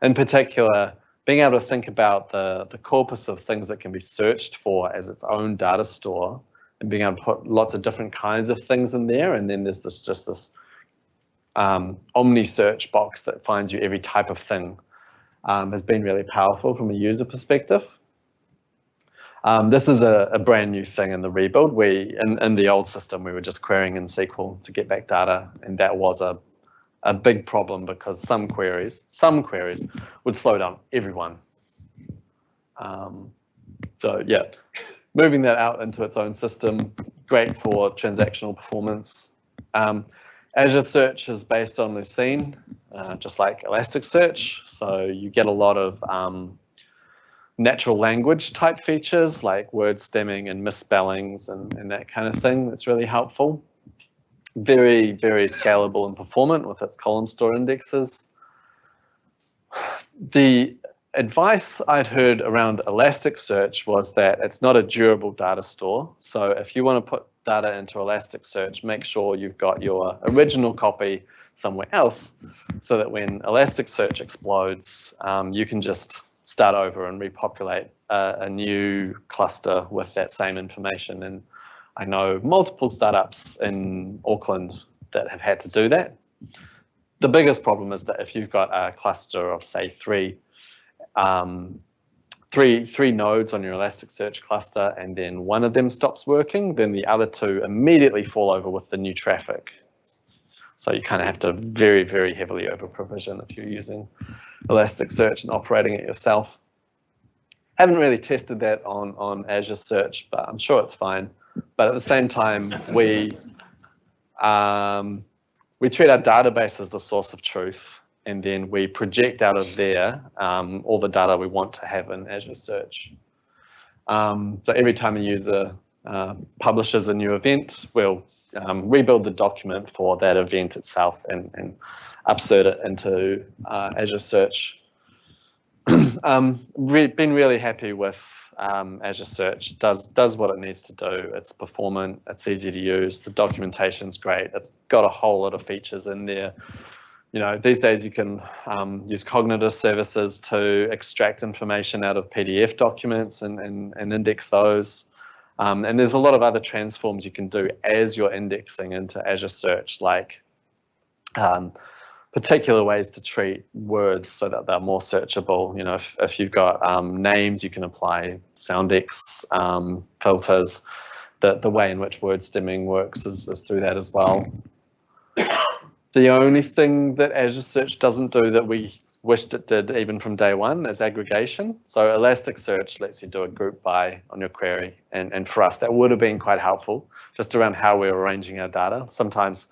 S2: In particular, being able to think about the corpus of things that can be searched for as its own data store, and being able to put lots of different kinds of things in there, and then there's this omni search box that finds you every type of thing, has been really powerful from a user perspective. This is a brand new thing in the rebuild. In the old system, we were just querying in SQL to get back data, and that was a big problem because some queries would slow down everyone. So yeah, moving that out into its own system, great for transactional performance. Azure Search is based on Lucene, just like Elasticsearch. So you get a lot of natural language type features like word stemming and misspellings and that kind of thing. That's really helpful. Very, very scalable and performant with its column store indexes. The advice I'd heard around Elasticsearch was that it's not a durable data store. So if you want to put data into Elasticsearch, make sure you've got your original copy somewhere else so that when Elasticsearch explodes, you can just start over and repopulate a new cluster with that same information. And I know multiple startups in Auckland that have had to do that. The biggest problem is that if you've got a cluster of say three nodes on your Elasticsearch cluster and then one of them stops working, then the other two immediately fall over with the new traffic. So you kind of have to very, very heavily over provision if you're using Elasticsearch and operating it yourself. Haven't really tested that on Azure Search, but I'm sure it's fine. But at the same time, we treat our database as the source of truth, and then we project out of there all the data we want to have in Azure Search. So every time a user publishes a new event, we'll rebuild the document for that event itself and upsert it into Azure Search. Been really happy with Azure Search. Does what it needs to do. It's performant, it's easy to use, the documentation's great, it's got a whole lot of features in there. You know, these days you can use cognitive services to extract information out of PDF documents and index those. And there's a lot of other transforms you can do as you're indexing into Azure Search, like particular ways to treat words so that they're more searchable. You know, if you've got names, you can apply soundex filters. The way in which word stemming works is through that as well. The only thing that Azure Search doesn't do that we wished it did even from day one is aggregation. So Elasticsearch lets you do a group by on your query. And for us, that would have been quite helpful just around how we're arranging our data. Sometimes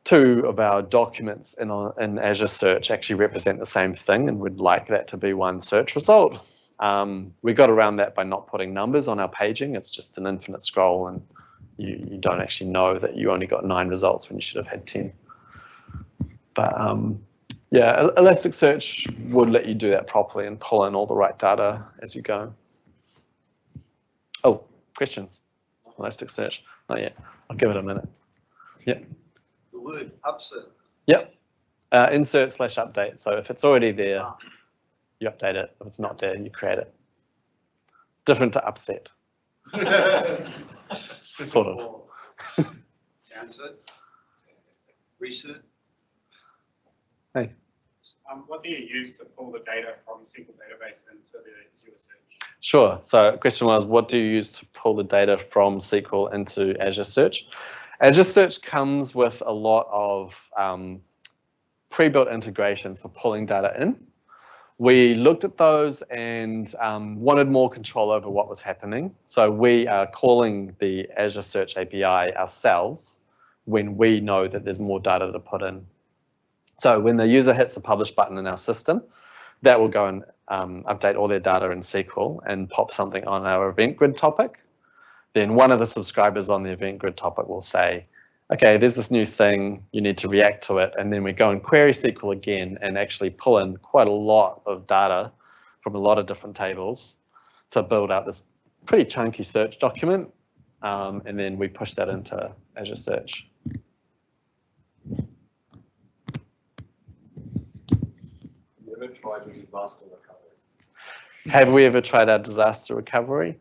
S2: 2 of our documents in Azure Search actually represent the same thing, and we'd like that to be one search result. We got around that by not putting numbers on our paging. It's just an infinite scroll, and you don't actually know that you only got 9 results when you should have had 10. But yeah, Elasticsearch would let you do that properly and pull in all the right data as you go. Oh, questions? Elasticsearch? Not yet. I'll give it a minute. Yeah.
S3: The word upset.
S2: Yep. Insert/update. So if it's already there, you update it. If it's not there, you create it. It's different to upset. Sort of.
S3: Answer. Reset.
S2: Hey.
S5: What do you use to pull the data from SQL database into the Azure Search?
S2: Sure. So the question was, what do you use to pull the data from SQL into Azure Search? Azure Search comes with a lot of pre-built integrations for pulling data in. We looked at those and wanted more control over what was happening. So we are calling the Azure Search API ourselves when we know that there's more data to put in. So when the user hits the publish button in our system, that will go and update all their data in SQL and pop something on our event grid topic. Then one of the subscribers on the event grid topic will say, okay, there's this new thing, you need to react to it. And then we go and query SQL again and actually pull in quite a lot of data from a lot of different tables to build out this pretty chunky search document. And then we push that into Azure Search.
S4: Have you ever tried disaster recovery?
S2: Have we ever tried our disaster recovery?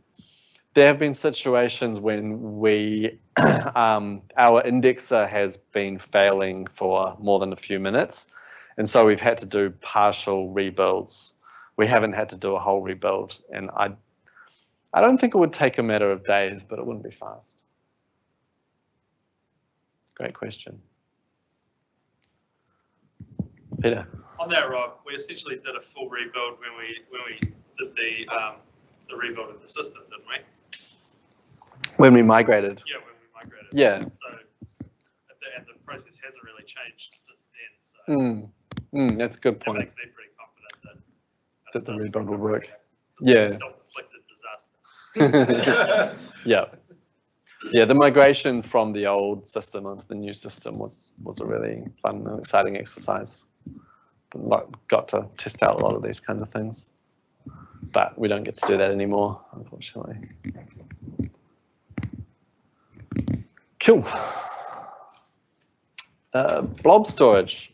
S2: There have been situations when we, our indexer has been failing for more than a few minutes. And so we've had to do partial rebuilds. We haven't had to do a whole rebuild. And I don't think it would take a matter of days, but it wouldn't be fast. Great question. Peter.
S5: On that, Rob, we essentially did a full rebuild when we did the rebuild of the system, didn't we?
S2: When we migrated.
S5: Yeah, when we migrated.
S2: Yeah.
S5: So, and the process hasn't really changed since then. So
S2: That's a good
S5: that
S2: point.
S5: makes me pretty confident
S2: That the rebuild will work.
S5: It's
S2: Yeah.
S5: a self-inflicted disaster.
S2: Yeah, the migration from the old system onto the new system was a really fun and exciting exercise. Got to test out a lot of these kinds of things, but we don't get to do that anymore, unfortunately. Cool. Blob storage.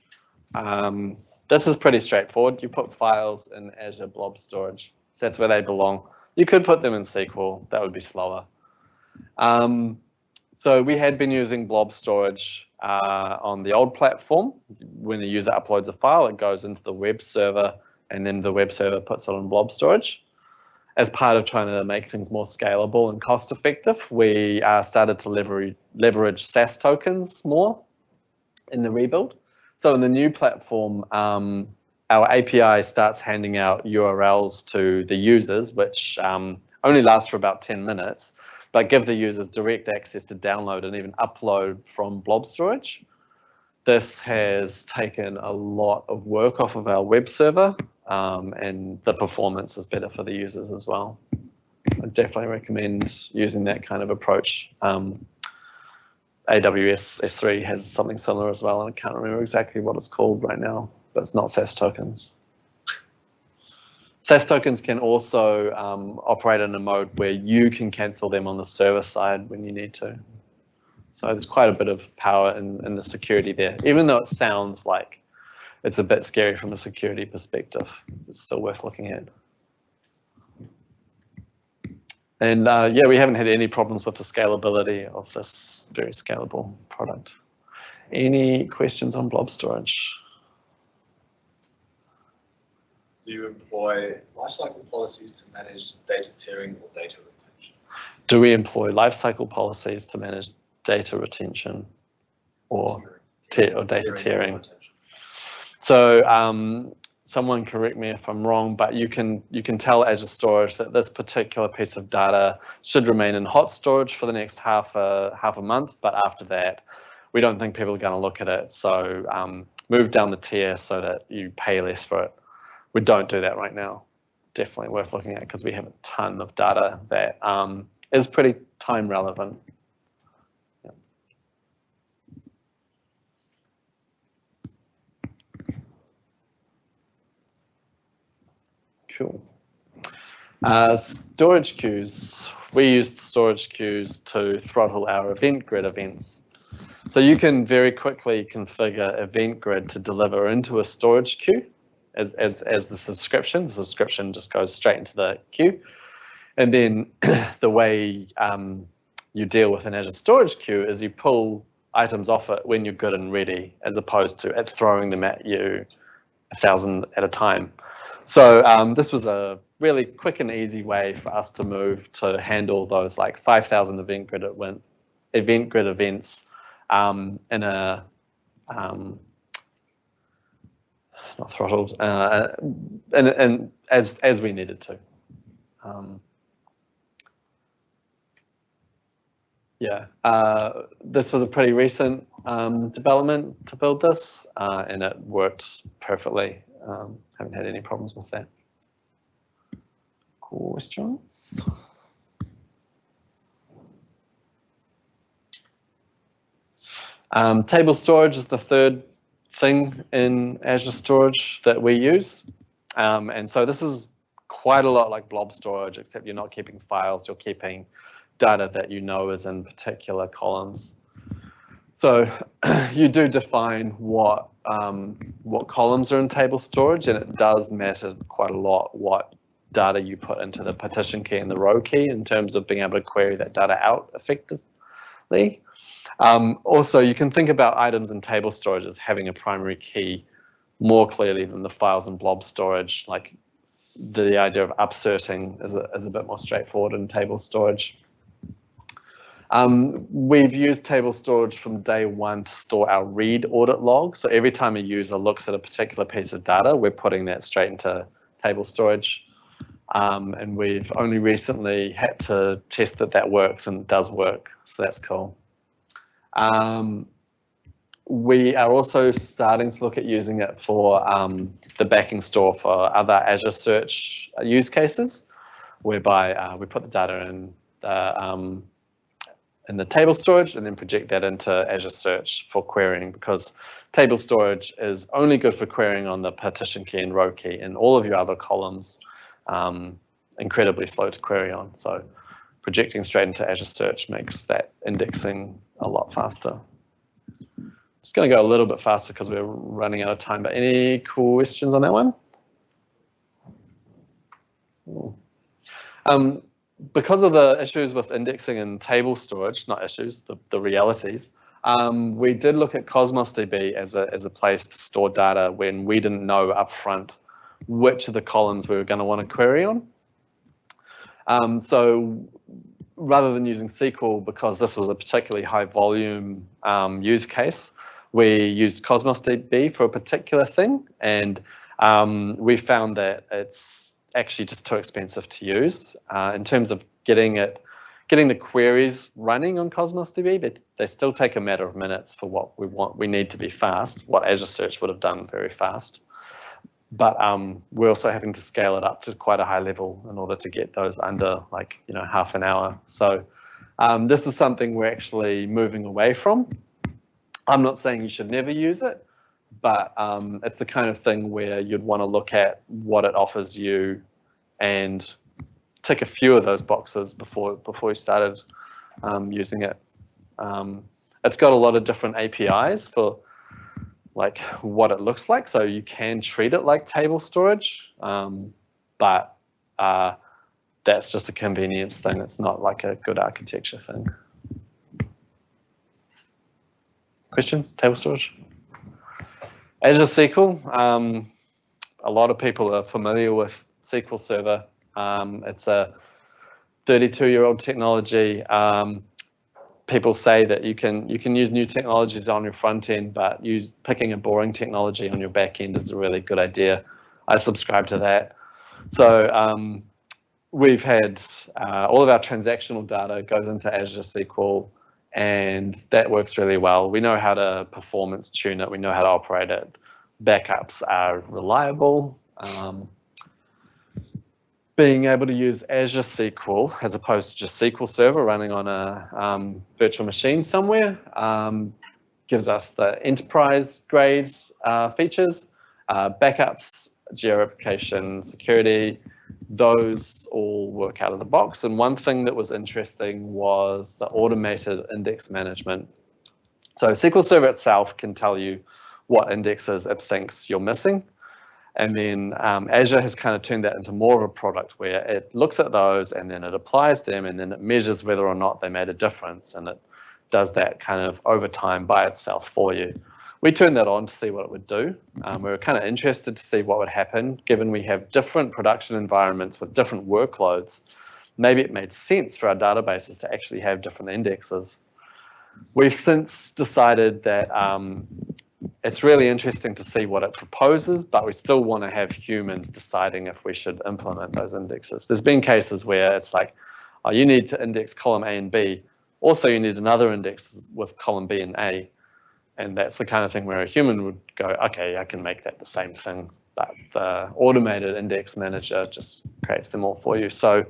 S2: This is pretty straightforward. You put files in Azure Blob Storage. That's where they belong. You could put them in SQL. That would be slower. So we had been using Blob Storage on the old platform. When the user uploads a file, it goes into the web server, and then the web server puts it on Blob Storage. As part of trying to make things more scalable and cost effective, we started to leverage SAS tokens more in the rebuild. So in the new platform, our API starts handing out URLs to the users, which only lasts for about 10 minutes, but give the users direct access to download and even upload from Blob Storage. This has taken a lot of work off of our web server, and the performance is better for the users as well. I definitely recommend using that kind of approach. AWS S3 has something similar as well, and I can't remember exactly what it's called right now, but it's not SAS tokens. SAS tokens can also operate in a mode where you can cancel them on the server side when you need to. So there's quite a bit of power in the security there, even though it sounds like it's a bit scary from a security perspective. It's still worth looking at. And yeah, we haven't had any problems with the scalability of this very scalable product. Any questions on Blob Storage?
S4: Do you employ lifecycle policies to manage data tiering or data retention?
S2: Do we employ lifecycle policies to manage data retention or data tiering? So someone correct me if I'm wrong, but you can tell Azure Storage that this particular piece of data should remain in hot storage for the next half a month, but after that, we don't think people are going to look at it. So move down the tier so that you pay less for it. We don't do that right now. Definitely worth looking at because we have a ton of data that is pretty time relevant. Yeah. Cool. Storage queues. We used storage queues to throttle our event grid events. So you can very quickly configure event grid to deliver into a storage queue as the subscription. The subscription just goes straight into the queue. And then the way you deal with an Azure Storage queue is you pull items off it when you're good and ready, as opposed to it throwing them at you 1,000 at a time. So this was a really quick and easy way for us to move to handle those like 5,000 event grid events in a not throttled and as we needed to. Yeah, this was a pretty recent development to build this, and it worked perfectly. Haven't had any problems with that. Questions? Table storage is the third thing in Azure Storage that we use. And so this is quite a lot like Blob Storage, except you're not keeping files, you're keeping data that you know is in particular columns. So you do define what columns are in table storage, and it does matter quite a lot what data you put into the partition key and the row key in terms of being able to query that data out effectively. Also, you can think about items in table storage as having a primary key more clearly than the files in Blob Storage. Like the idea of upserting is a bit more straightforward in table storage. We've used table storage from day one to store our read audit log. So every time a user looks at a particular piece of data, we're putting that straight into table storage. And we've only recently had to test that that works, and it does work. So that's cool. We are also starting to look at using it for the backing store for other Azure Search use cases, whereby we put the data in the table storage and then project that into Azure Search for querying, because table storage is only good for querying on the partition key and row key, and all of your other columns incredibly slow to query on. So projecting straight into Azure Search makes that indexing a lot faster. Just going to go a little bit faster because we're running out of time, but any questions on that one? Because of the issues with indexing and table storage, not issues, the realities, we did look at Cosmos DB as a place to store data when we didn't know upfront which of the columns we were going to want to query on. So rather than using SQL, because this was a particularly high volume use case, we used Cosmos DB for a particular thing, and we found that it's actually just too expensive to use in terms of getting the queries running on Cosmos DB. But they still take a matter of minutes for what we want. We need to be fast. What Azure Search would have done very fast. But we're also having to scale it up to quite a high level in order to get those under like half an hour. So this is something we're actually moving away from. I'm not saying you should never use it, but it's the kind of thing where you'd want to look at what it offers you and tick a few of those boxes before you started using it. It's got a lot of different APIs for like what it looks like, so you can treat it like table storage, but that's just a convenience thing. It's not like a good architecture thing. Questions? Table storage? Azure SQL. A lot of people are familiar with SQL Server. It's a 32-year-old technology. People say that you can use new technologies on your front end, but picking a boring technology on your back end is a really good idea. I subscribe to that. So we've had all of our transactional data goes into Azure SQL, and that works really well. We know how to performance tune it. We know how to operate it. Backups are reliable. Being able to use Azure SQL as opposed to just SQL Server running on a virtual machine somewhere gives us the enterprise grade features, backups, geo-replication, security. Those all work out of the box. And one thing that was interesting was the automated index management. So SQL Server itself can tell you what indexes it thinks you're missing. And then Azure has kind of turned that into more of a product where it looks at those and then it applies them and then it measures whether or not they made a difference, and it does that kind of over time by itself for you. We turned that on to see what it would do. We were kind of interested to see what would happen given we have different production environments with different workloads. Maybe it made sense for our databases to actually have different indexes. We've since decided that it's really interesting to see what it proposes, but we still want to have humans deciding if we should implement those indexes. There's been cases where it's like, oh, you need to index column A and B. Also, you need another index with column B and A. And that's the kind of thing where a human would go, okay, I can make that the same thing. But the automated index manager just creates them all for you. So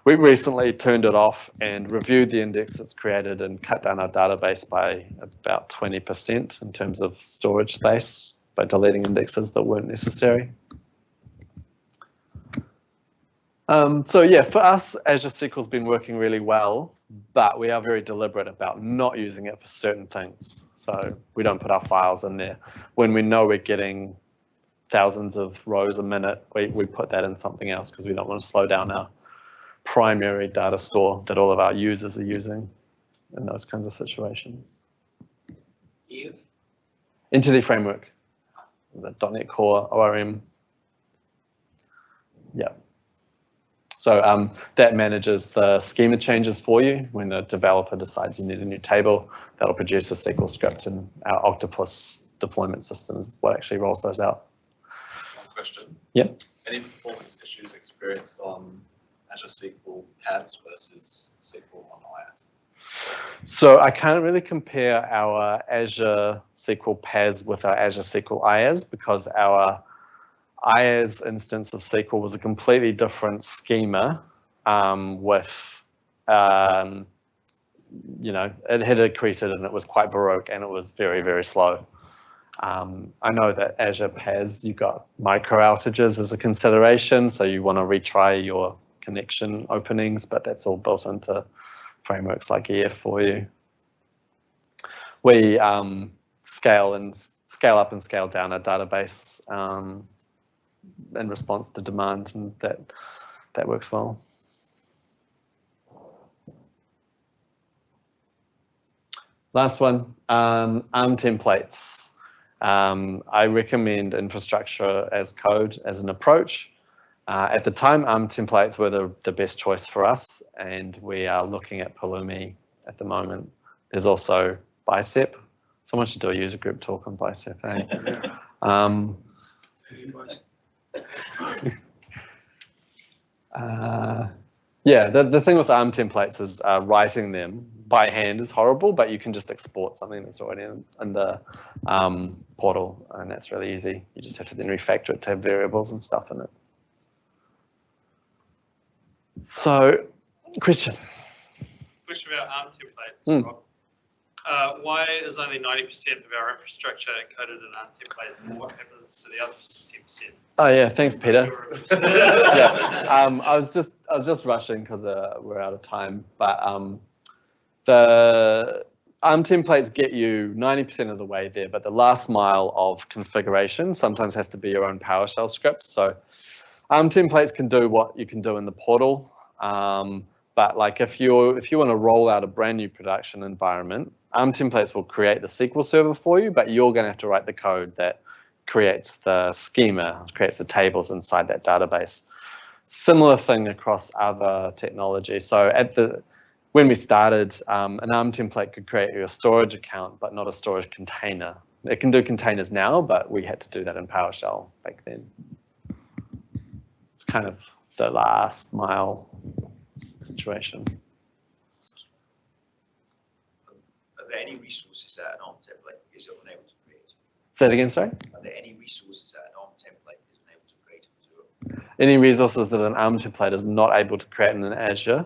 S2: we recently turned it off and reviewed the index that's created and cut down our database by about 20% in terms of storage space by deleting indexes that weren't necessary. So yeah, for us, Azure SQL's been working really well, but we are very deliberate about not using it for certain things. So we don't put our files in there. When we know we're getting thousands of rows a minute, we put that in something else because we don't want to slow down our primary data store that all of our users are using in those kinds of situations. Entity Framework, the .NET Core ORM. Yeah. So that manages the schema changes for you. When the developer decides you need a new table, that'll produce a SQL script, and our Octopus deployment system is what actually rolls those out.
S4: Question.
S2: Yep.
S4: Any performance issues experienced on Azure SQL PaaS versus SQL on IaaS?
S2: So I can't really compare our Azure SQL PaaS with our Azure SQL IaaS because our IaaS instance of SQL was a completely different schema with, you know, it had accreted and it was quite Baroque and it was very, very slow. I know that Azure PaaS, you got micro outages as a consideration, so you want to retry your connection openings, but that's all built into frameworks like EF for you. We scale up and scale down our database in response to demand, and that works well. Last one, ARM templates. I recommend infrastructure as code as an approach. At the time, ARM templates were the best choice for us, and we are looking at Pulumi at the moment. There's also Bicep. Someone should do a user group talk on Bicep. Eh? Yeah, the thing with ARM templates is writing them by hand is horrible, but you can just export something that's already in the portal, and that's really easy. You just have to then refactor it to have variables and stuff in it. So, question.
S5: Question about ARM templates, Rob. Why is only 90% of our infrastructure encoded in ARM templates, and what happens to the other 10%?
S2: Oh yeah, thanks, Peter. Yeah, I was just rushing because we're out of time, but the ARM templates get you 90% of the way there, but the last mile of configuration sometimes has to be your own PowerShell script. So ARM templates can do what you can do in the portal, but like if you want to roll out a brand new production environment, ARM templates will create the SQL server for you, but you're going to have to write the code that creates the schema, creates the tables inside that database. Similar thing across other technologies. So when we started, an ARM template could create your storage account, but not a storage container. It can do containers now, but we had to do that in PowerShell back then. It's kind of the last mile situation.
S8: Are there any resources that an ARM template is unable to create?
S2: Say it again, sorry?
S8: Are there any resources that an ARM template is unable to create in Azure?
S2: Any resources that an ARM template is not able to create in an Azure?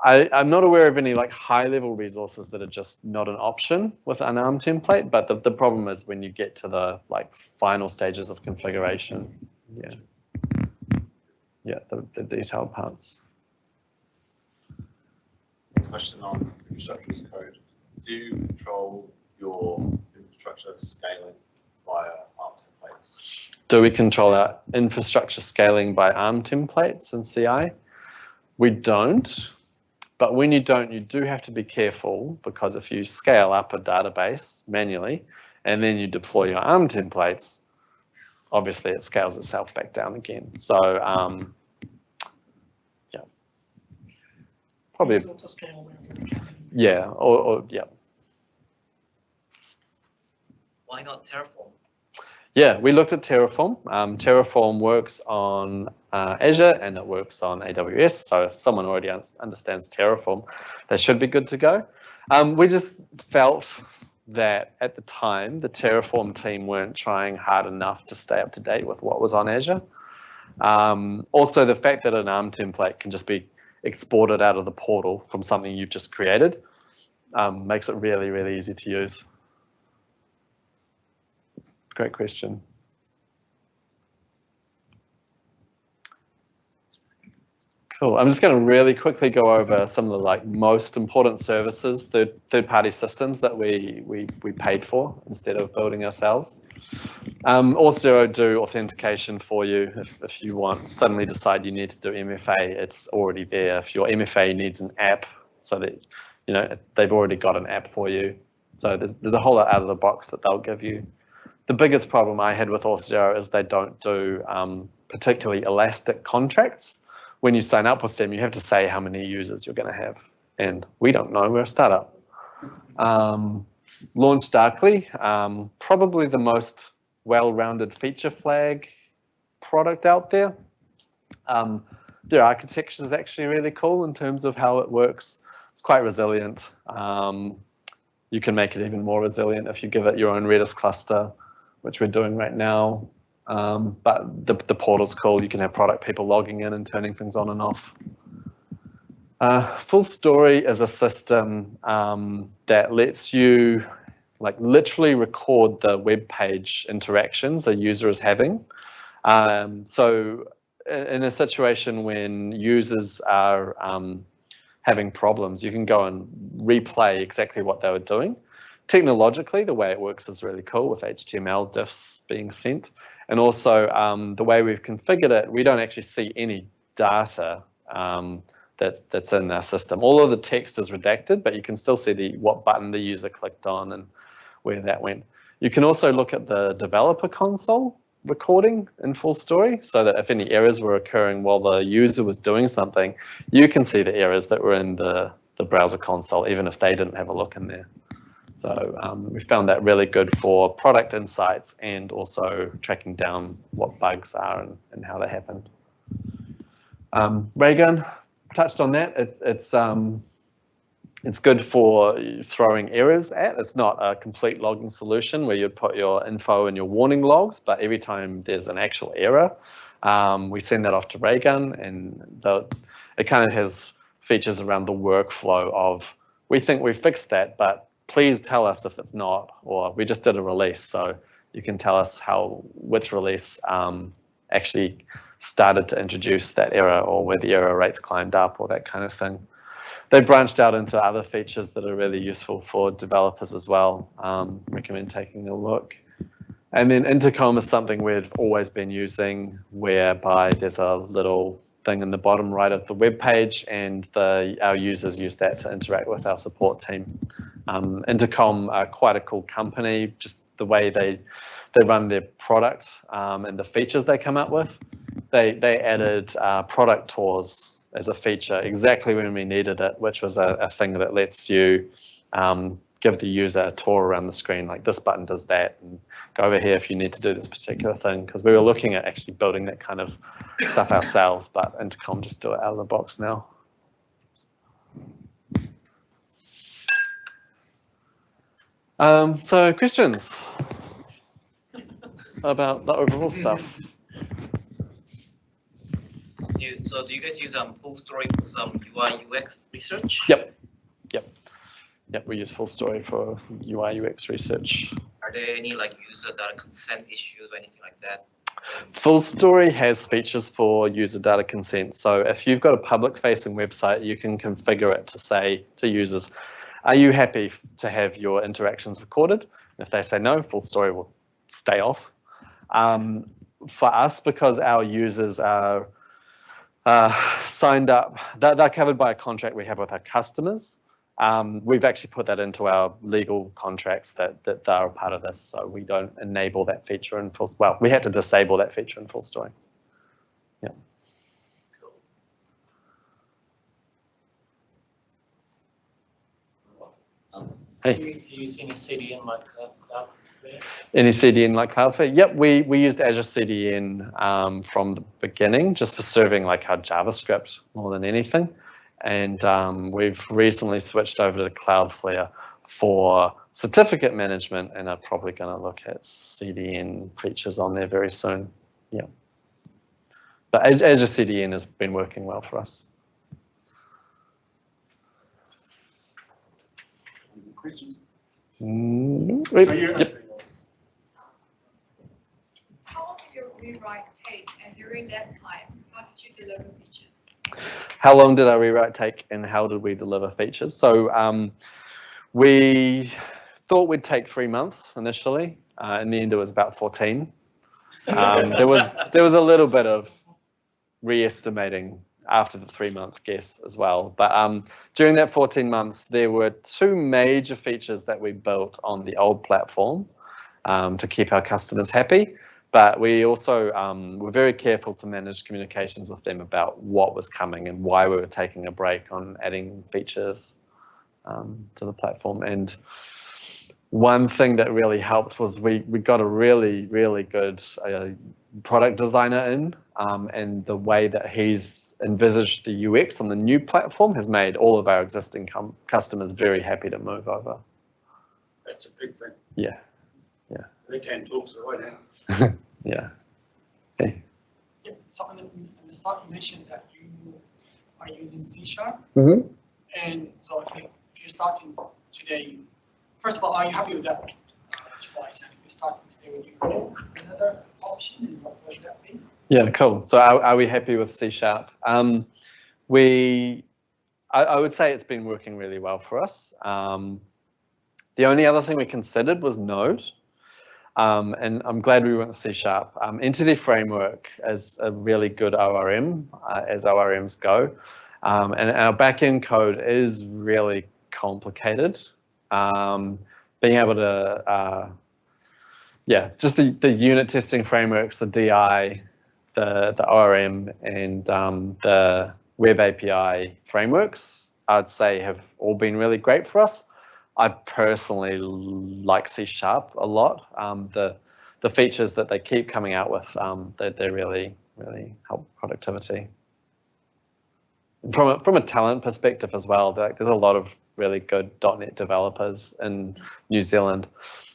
S2: I'm not aware of any like high-level resources that are just not an option with an ARM template, but the problem is when you get to the like final stages of configuration. Yeah, the detailed parts.
S4: Question on infrastructure as code. Do you control your infrastructure scaling via ARM templates?
S2: Do we control our infrastructure scaling by ARM templates in CI? We don't. But when you don't, you do have to be careful, because if you scale up a database manually and then you deploy your ARM templates, obviously it scales itself back down again. So yeah, probably,
S7: It's auto-scale wherever we can.
S2: yeah, or yeah.
S8: Why not Terraform?
S2: Yeah, we looked at Terraform. Terraform works on Azure and it works on AWS. So if someone already understands Terraform, they should be good to go. We just felt that at the time, the Terraform team weren't trying hard enough to stay up to date with what was on Azure. Also, the fact that an ARM template can just be exported out of the portal from something you've just created makes it really, really easy to use. Great question. Cool. I'm just going to really quickly go over some of the like most important services, third-party systems that we paid for instead of building ourselves. Also do authentication for you if you want. Suddenly decide you need to do MFA, it's already there. If your MFA needs an app, so that they've already got an app for you. So there's a whole lot out of the box that they'll give you. The biggest problem I had with Auth0 is they don't do particularly elastic contracts. When you sign up with them, you have to say how many users you're going to have. And we don't know, we're a startup. Launch Darkly, probably the most well-rounded feature flag product out there. Their architecture is actually really cool in terms of how it works. It's quite resilient. You can make it even more resilient if you give it your own Redis cluster, which we're doing right now. But the portal's cool. You can have product people logging in and turning things on and off. Full Story is a system that lets you like literally record the web page interactions a user is having. So in a situation when users are having problems, you can go and replay exactly what they were doing. Technologically, the way it works is really cool with HTML diffs being sent. And also the way we've configured it, we don't actually see any data that's in our system. All of the text is redacted, but you can still see what button the user clicked on and where that went. You can also look at the developer console recording in Full Story, so that if any errors were occurring while the user was doing something, you can see the errors that were in the browser console, even if they didn't have a look in there. So we found that really good for product insights and also tracking down what bugs are and how they happen. Raygun touched on that. It's good for throwing errors at. It's not a complete logging solution where you'd put your info in your warning logs, but every time there's an actual error, we send that off to Raygun, and it kind of has features around the workflow of, we think we fixed that, but please tell us if it's not, or we just did a release. So you can tell us which release actually started to introduce that error, or where the error rates climbed up, or that kind of thing. They branched out into other features that are really useful for developers as well. Recommend taking a look. And then Intercom is something we've always been using, whereby there's a little thing in the bottom right of the web page, and our users use that to interact with our support team. Intercom are quite a cool company, just the way they run their product and the features they come up with. They added product tours as a feature exactly when we needed it, which was a thing that lets you give the user a tour around the screen, like this button does that, and go over here if you need to do this particular thing, because we were looking at actually building that kind of stuff ourselves, but Intercom just do it out of the box now. So questions about the overall stuff?
S9: So do you guys use full story for some UI UX research?
S2: Yep. We use full story for UI UX research.
S9: Are there any like user data consent issues or anything like that?
S2: Full story has features for user data consent. So if you've got a public facing website, you can configure it to say to users, are you happy to have your interactions recorded? And if they say no, full story will stay off. For us, because our users are signed up, they're covered by a contract we have with our customers. We've actually put that into our legal contracts that are a part of this, so we don't enable that feature in full. Well, we had to disable that feature in full story. Yeah. Hey.
S10: Do you use any CDN like Cloudflare?
S2: Any CDN like Cloudflare? Yep, we used Azure CDN from the beginning, just for serving like our JavaScript more than anything. And we've recently switched over to Cloudflare for certificate management, and are probably going to look at CDN features on there very soon. Yeah. But Azure CDN has been working well for us.
S1: Questions?
S6: How long did your rewrite take, and during that time, how did you deliver features?
S2: How long did our rewrite take, and how did we deliver features? So we thought we'd take 3 months initially. In the end, it was about 14. There was a little bit of re-estimating after the 3-month guess as well. But during that 14 months, there were 2 major features that we built on the old platform to keep our customers happy. But we also were very careful to manage communications with them about what was coming and why we were taking a break on adding features to the platform. And one thing that really helped was we got a really, really good product designer in, and the way that he's envisaged the UX on the new platform has made all of our existing customers very happy to move over.
S3: That's a big thing.
S2: Yeah.
S3: They can talk to the right hand.
S2: Yeah. Okay.
S7: Yeah, so in the start you mentioned that you are using C#.
S2: Mm-hmm.
S7: And so if you're starting today, first of all, are you happy with that choice? And if you're starting today, would you go another option, and what would that be?
S2: Yeah, cool. So are we happy with C#? I would say it's been working really well for us. The only other thing we considered was Node. And I'm glad we went with C#. Entity Framework is a really good ORM, as ORMs go. And our backend code is really complicated. Being able to, just the unit testing frameworks, the DI, the ORM, and the Web API frameworks, I'd say have all been really great for us. I personally like C# a lot. The features that they keep coming out with, they really, really help productivity. From a talent perspective as well, there's a lot of really good .NET developers in New Zealand.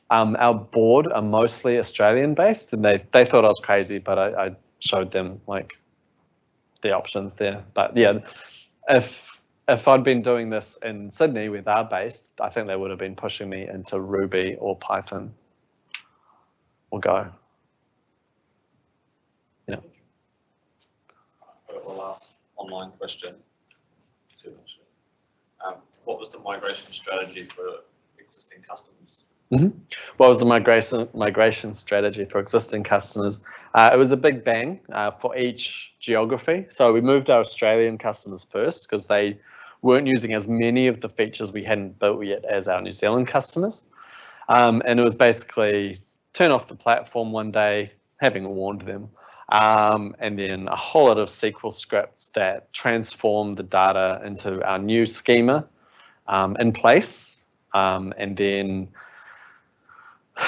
S2: Our board are mostly Australian based, and they thought I was crazy, but I showed them like the options there. But yeah, if I'd been doing this in Sydney where they're based, I think they would have been pushing me into Ruby or Python or Go. Yeah.
S4: I've got the last online question. What was the migration strategy for existing customers?
S2: Mm-hmm. What was the migration strategy for existing customers? It was a big bang for each geography. So we moved our Australian customers first because they weren't using as many of the features we hadn't built yet as our New Zealand customers. And it was basically turn off the platform one day, having warned them, and then a whole lot of SQL scripts that transform the data into our new schema in place, and then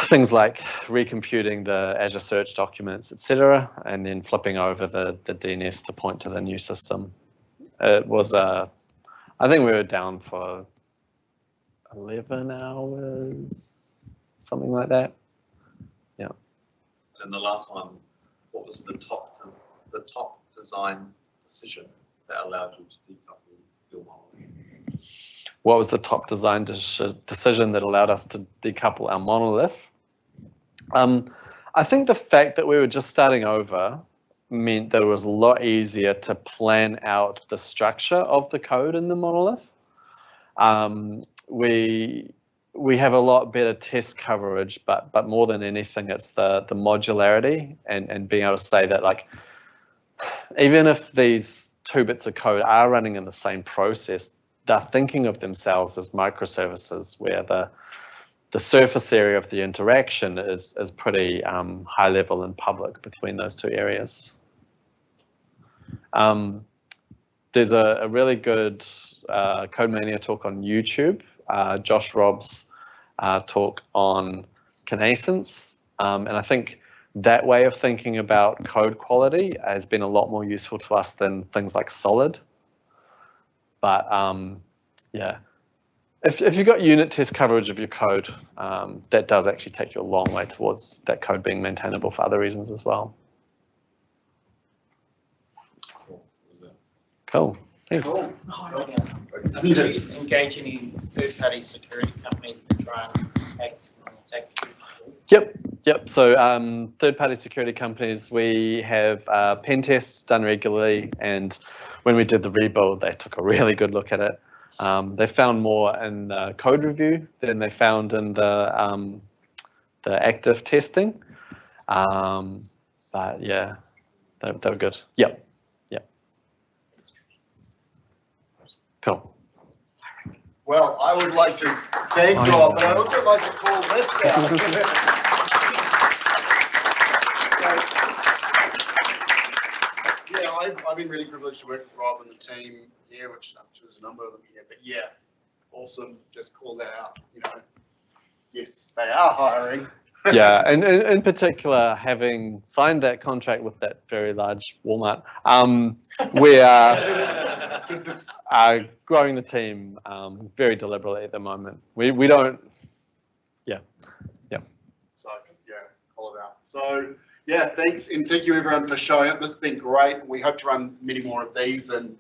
S2: things like recomputing the Azure Search documents, etc., and then flipping over the DNS to point to the new system. It was, I think we were down for 11 hours, something like that. Yeah.
S4: And the last one, what was the top design decision that allowed you to decouple your model?
S2: What was the top design decision that allowed us to decouple our monolith? I think the fact that we were just starting over meant that it was a lot easier to plan out the structure of the code in the monolith. We have a lot better test coverage, but more than anything, it's the modularity and being able to say that, like, even if these 2 bits of code are running in the same process, they're thinking of themselves as microservices where the surface area of the interaction is pretty high level and public between those 2 areas. There's a really good CodeMania talk on YouTube, Josh Robb's talk on connaissance, and I think that way of thinking about code quality has been a lot more useful to us than things like Solid. But yeah, if you've got unit test coverage of your code, that does actually take you a long way towards that code being maintainable for other reasons as well. Cool. Thanks.
S1: Cool.
S10: Do you engage any third-party security companies to try and attack you?
S2: Yep. So third-party security companies, we have pen tests done regularly, and when we did the rebuild, they took a really good look at it. They found more in the code review than they found in the active testing. But yeah, they were good. Yep. Cool.
S1: Well, I would like to thank Rob, but I'd also like to call this out. Yeah, I've been really privileged to work with Rob and the team here, which I'm sure there's a number of them here, but yeah, awesome. Just call that out, Yes, they are hiring.
S2: Yeah, and in particular, having signed that contract with that very large Walmart, we are growing the team very deliberately at the moment. We don't, yeah.
S1: So yeah, call it out. So yeah, thanks, and thank you everyone for showing up. This has been great. We hope to run many more of these, and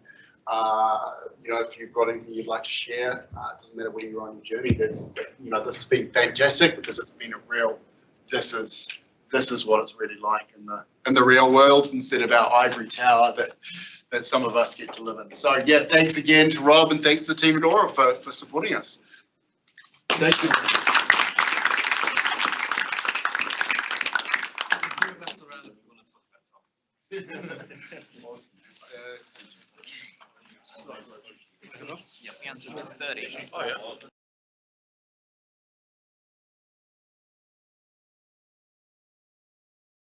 S1: if you've got anything you'd like to share, it doesn't matter where you're on your journey. This has been fantastic because it's been a real. This is what it's really like in the real world instead of our ivory tower that some of us get to live in. So yeah, thanks again to Rob and thanks to the team at Auror for supporting us. Thank you. Awesome.
S9: Yeah, we until 2:30.
S4: Oh yeah.